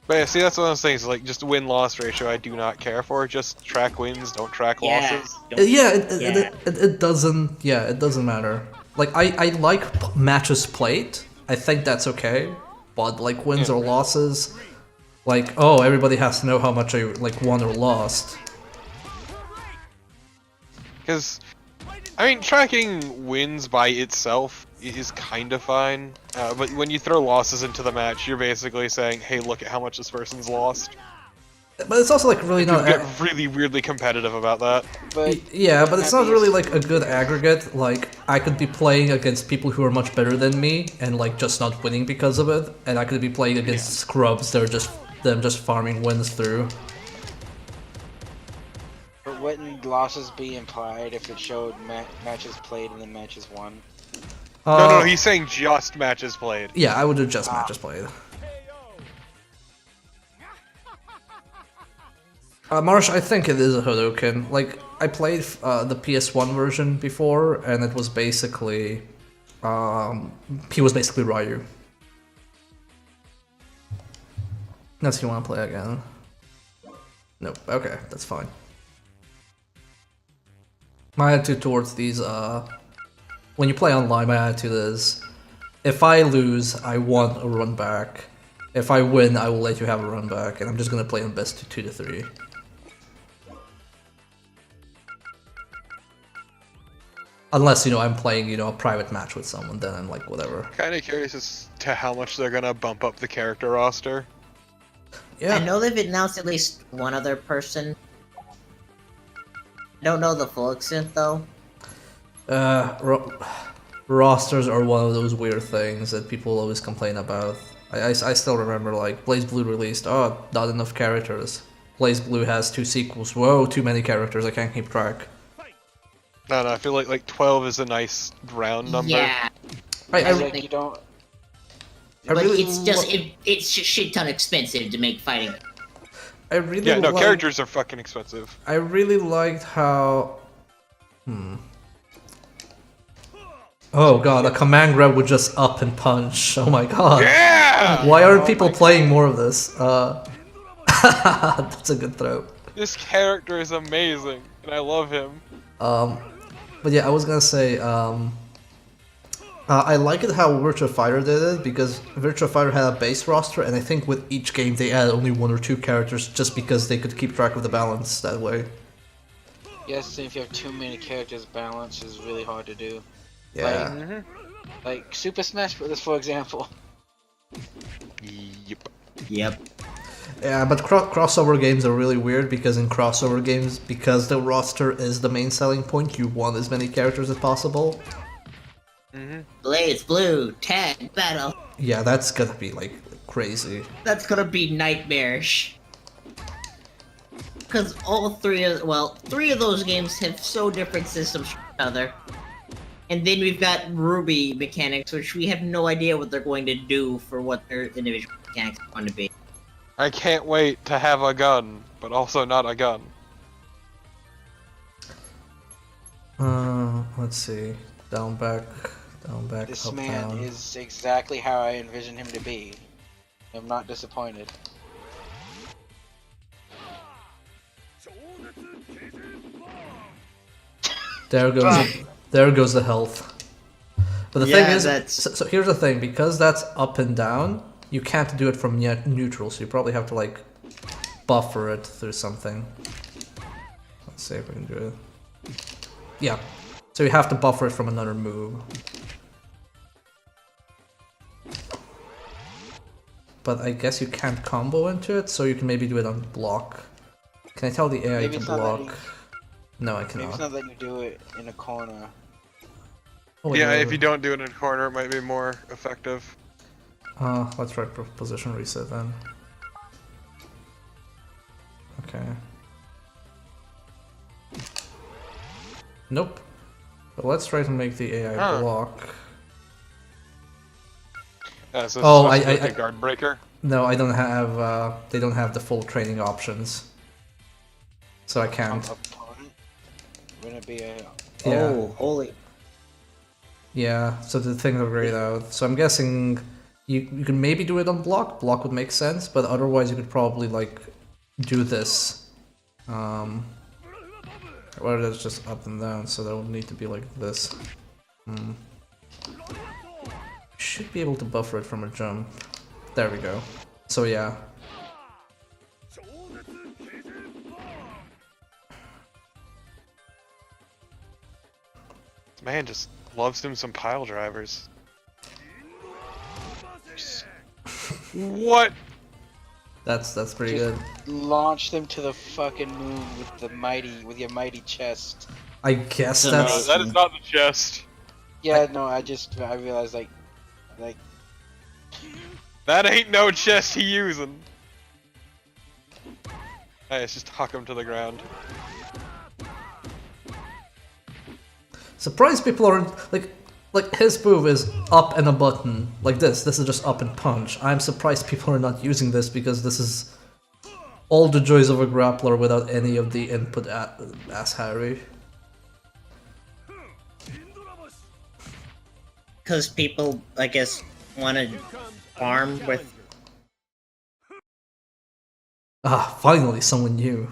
But yeah, see, that's one of those things, like, just win-loss ratio I do not care for. Just track wins, don't track losses. It doesn't, yeah, it doesn't matter. Like, I like matches played. I think that's okay. But, like, wins or losses, like, oh, everybody has to know how much I, like, won or lost. Because, I mean, tracking wins by itself is kind of fine. But when you throw losses into the match, you're basically saying, hey, look at how much this person's lost. But it's also, like, really You not... get really weirdly competitive about that. But Yeah, but it's not really, like, a good aggregate. Like, I could be playing against people who are much better than me, and, like, just not winning because of it. And I could be playing against scrubs that are just farming wins through. But wouldn't losses be implied if it showed matches played and then matches won? No, he's saying just matches played. Yeah, I would do just matches played. Marsh, I think it is a Hadouken. Like, I played the PS1 version before, and it was basically... he was basically Ryu. Unless you want to play again. Nope, okay, that's fine. My attitude towards these, when you play online, my attitude is, if I lose, I want a run back. If I win, I will let you have a run back, and I'm just gonna play on best 2 to 3. Unless, you know, I'm playing, you know, a private match with someone, then I'm like, whatever. Kind of curious as to how much they're gonna bump up the character roster. Yeah. I know they've announced at least one other person. I don't know the full extent, though. rosters are one of those weird things that people always complain about. I still remember like Blaze Blue released, oh, not enough characters. Blaze Blue has 2 sequels. Whoa, too many characters. I can't keep track. No, I feel like 12 is a nice round number. Yeah, I like you don't. I but really it's just it's a shit ton expensive to make fighting. I really Yeah, no, like- characters are fucking expensive. I really liked how. Oh god, a command grab would just up and punch. Oh my god. Yeah! Why aren't people playing more of this? That's a good throw. This character is amazing, and I love him. But yeah, I was gonna say, I like it how Virtua Fighter did it, because Virtua Fighter had a base roster, and I think with each game they added only 1 or 2 characters just because they could keep track of the balance that way. Yes, if you have too many characters, balance is really hard to do. Yeah. Like Super Smash Bros. For example. Yep. Yep. Yeah, but crossover games are really weird, because in crossover games, because the roster is the main selling point, you want as many characters as possible. Blaze Blue, tag battle. Yeah, that's gonna be like crazy. That's gonna be nightmarish. Because all three of those games have so different systems from each other. And then we've got Ruby mechanics, which we have no idea what they're going to do for what their individual mechanics are going to be. I can't wait to have a gun, but also not a gun. Let's see. Down, back, This up, man down. is exactly how I envisioned him to be. I'm not disappointed. There goes the health. But the Yeah, thing is, that's- so here's the thing, because that's up and down, you can't do it from neutral, so you probably have to like buffer it through something. Let's see if we can do it. Yeah, so you have to buffer it from another move. But I guess you can't combo into it, so you can maybe do it on block. Can I tell the AI Maybe to it's not letting- block? No, I Maybe it's cannot. not letting you do it in a corner. Oh, wait, Yeah, wait, if you wait. don't do it in a corner, it might be more effective. Let's try position reset then. Okay. Nope. But let's try to make the AI Huh. block. So Oh, it's supposed to be I- like a guard breaker. No, I don't have, they don't have the full training options. So I can't. Opponent? Wouldn't it be a... Yeah. Oh, holy. Yeah, so the things are grayed out. So I'm guessing you can maybe do it on block. Block would make sense, but otherwise you could probably like do this. Or that's just up and down, so that would need to be like this. Should be able to buffer it from a jump. There we go. So yeah. Man just loves him some pile drivers. What? That's pretty Just good. launch them to the fucking moon with your mighty chest. I guess No, that's That is not the chest. Yeah, no, I realized like That ain't no chest he using. Hey, let's just huck him to the ground. surprised people aren't like his move is up and a button like this. This is just up and punch. I'm surprised people are not using this, because this is all the joys of a grappler without any of the input ass Harry. Because people, I guess, want to farm with. Ah, finally someone new.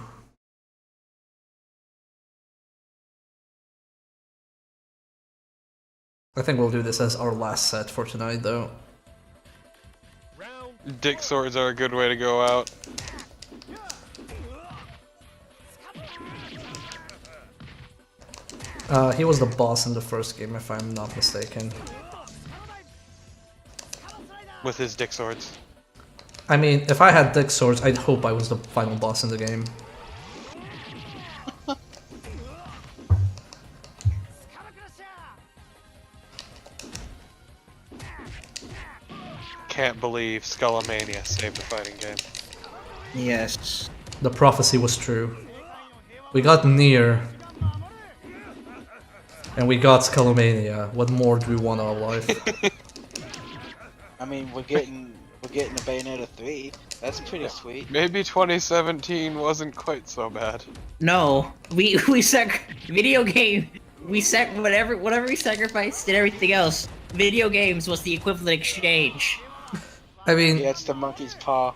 I think we'll do this as our last set for tonight, though. Round Dick swords are a good way to go out. He was the boss in the first game, if I'm not mistaken. With his dick swords. I mean, if I had Dick Swords, I'd hope I was the final boss in the game. can't believe Skullomania saved the fighting game. Yes. The prophecy was true. We got Nier. And we got Skullomania. What more do we want out of life? I mean, we're getting a Bayonetta 3. That's pretty sweet. Maybe 2017 wasn't quite so bad. No, we video game. Whatever we sacrificed and everything else. Video games was the equivalent exchange. I mean, Yeah, it's the monkey's paw.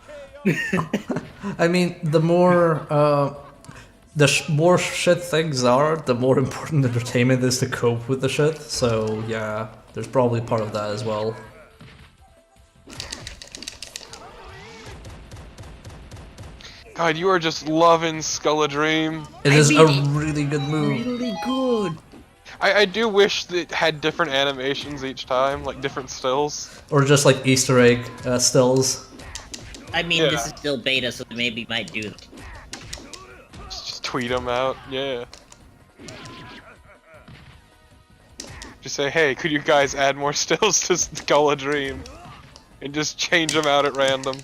I mean, the more more shit things are, the more important entertainment is to cope with the shit. So yeah, there's probably part of that as well. God, you are just loving Skull-a-Dream. It I is mean, a really good move. Really good. I do wish that it had different animations each time, like different stills. Or just like Easter egg stills. I mean, Yeah. this is still beta, so they maybe might do that. Just tweet them out, yeah. Just say, hey, could you guys add more stills to Skull-a-Dream? And just change them out at random.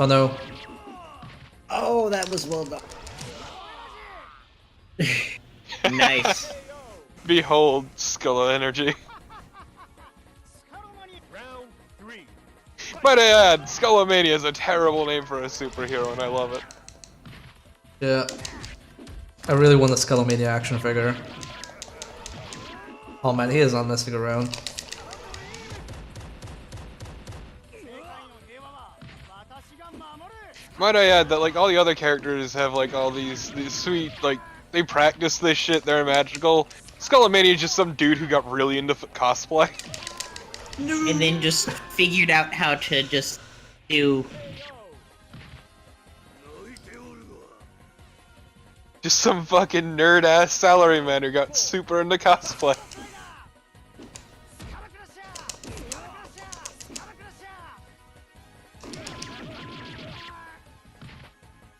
Oh no. Oh, that was well done. Nice. Behold, Skull Energy. Round 3. Might I add, Skullomania is a terrible name for a superhero, and I love it. Yeah. I really want the Skullomania action figure. Oh man, he is not messing around. Might I add that like all the other characters have like all these sweet like they practice this shit, they're magical. Skullomania is just some dude who got really into cosplay. And then just figured out how to just do. Just some fucking nerd ass salaryman who got super into cosplay.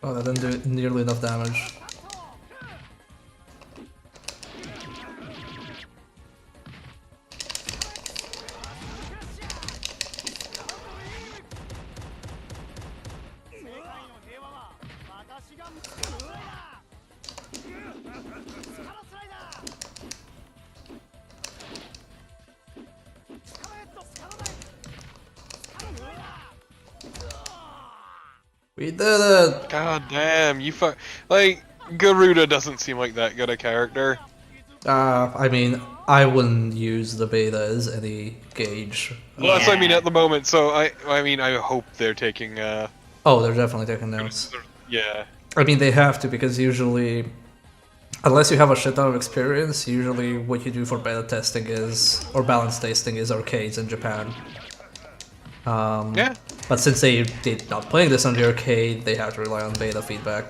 Oh, that didn't do nearly enough damage. We did it! God damn, you like Garuda doesn't seem like that good a character. I mean, I wouldn't use the beta as any gauge. Well, that's what I mean Yeah. at the moment. So I mean, I hope they're taking Oh, they're definitely taking notes. yeah. I mean, they have to, because usually, unless you have a shit ton of experience, usually what you do for beta testing is, or balance testing is arcades in Japan. Yeah. But since they're not playing this on the arcade, they have to rely on beta feedback.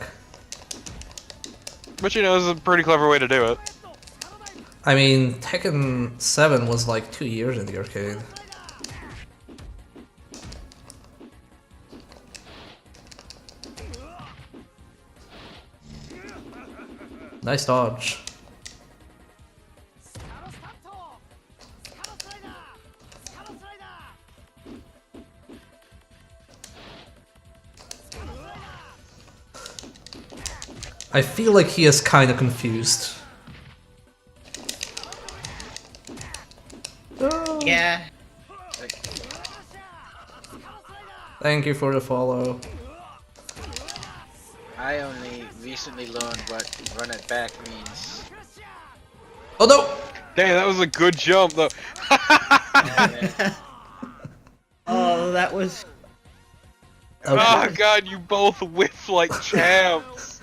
But you know, it's a pretty clever way to do it. I mean, Tekken 7 was like 2 years in the arcade. Nice dodge. I feel like he is kinda confused. Yeah. Thank you for the follow. I only recently learned what run it back means. Oh no! Dang, that was a good jump though. Oh, that was. Oh god, you both whiff like champs.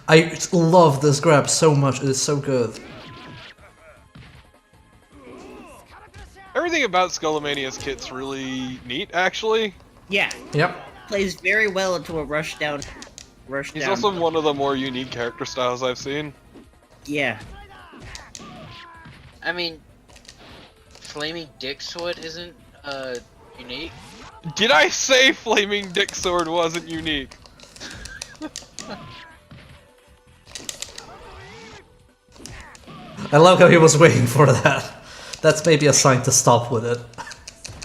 I love this grab so much, it is so good. Everything about Skullomania's kit's really neat, actually. Yeah. Yep. Plays very well into a rush down. He's also one of the more unique character styles I've seen. Yeah. I mean, Flaming Dick Sword isn't, unique. Did I say Flaming Dick Sword wasn't unique? I love how he was waiting for that. That's maybe a sign to stop with it.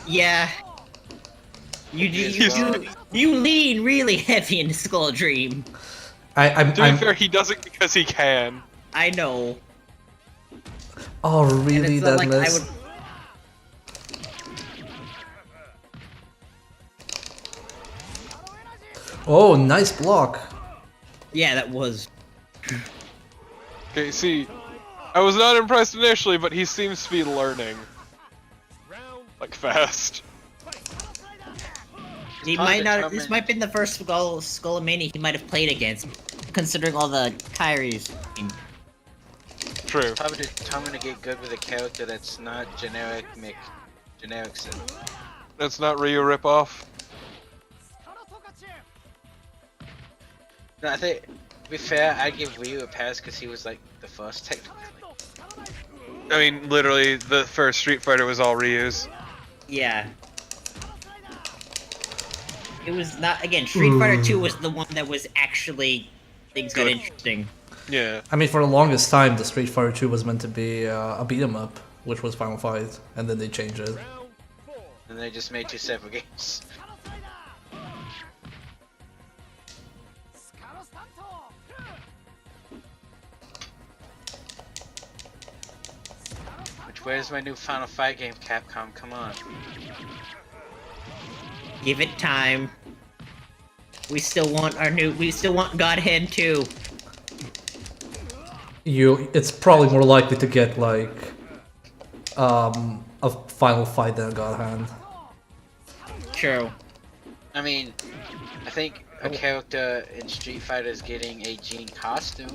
Yeah. You lean really heavy in Skull Dream. I'm To be fair, he does it because he can. I know. Oh And really, it's not that like I miss? would. Oh, nice block. Yeah, that was. Okay, see, I was not impressed initially, but he seems to be learning. Round Like, fast. He hard might to not. determine- This might have been the first Skullomania he might have played against, considering all the Kyrie's. True. Probably determined to get good with a character that's not generic Sid. That's not Ryu ripoff. No, I think, to be fair, I'd give Ryu a pass because he was like the first technically. I mean, literally, the first Street Fighter was all Ryu's. Yeah. It was not again. Street Fighter 2 was the one that was actually things got Good. interesting. Yeah. I mean, for the longest time, the Street Fighter 2 was meant to be a beat 'em up, which was Final Fight, and then they changed it. round 4. And they just made 2 separate games. Which, where's my new Final Fight game, Capcom? Come on. Give it time. We still want our new. We still want Godhead 2. It's probably more likely to get like a Final Fight than a God Hand. True. I mean, I think a character in Street Fighter is getting a Jean costume.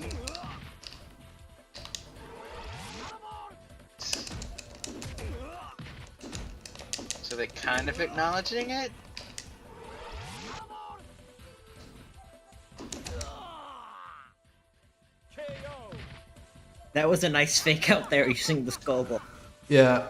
So they're kind of acknowledging it? KO. That was a nice fake out there using the skull ball. Yeah,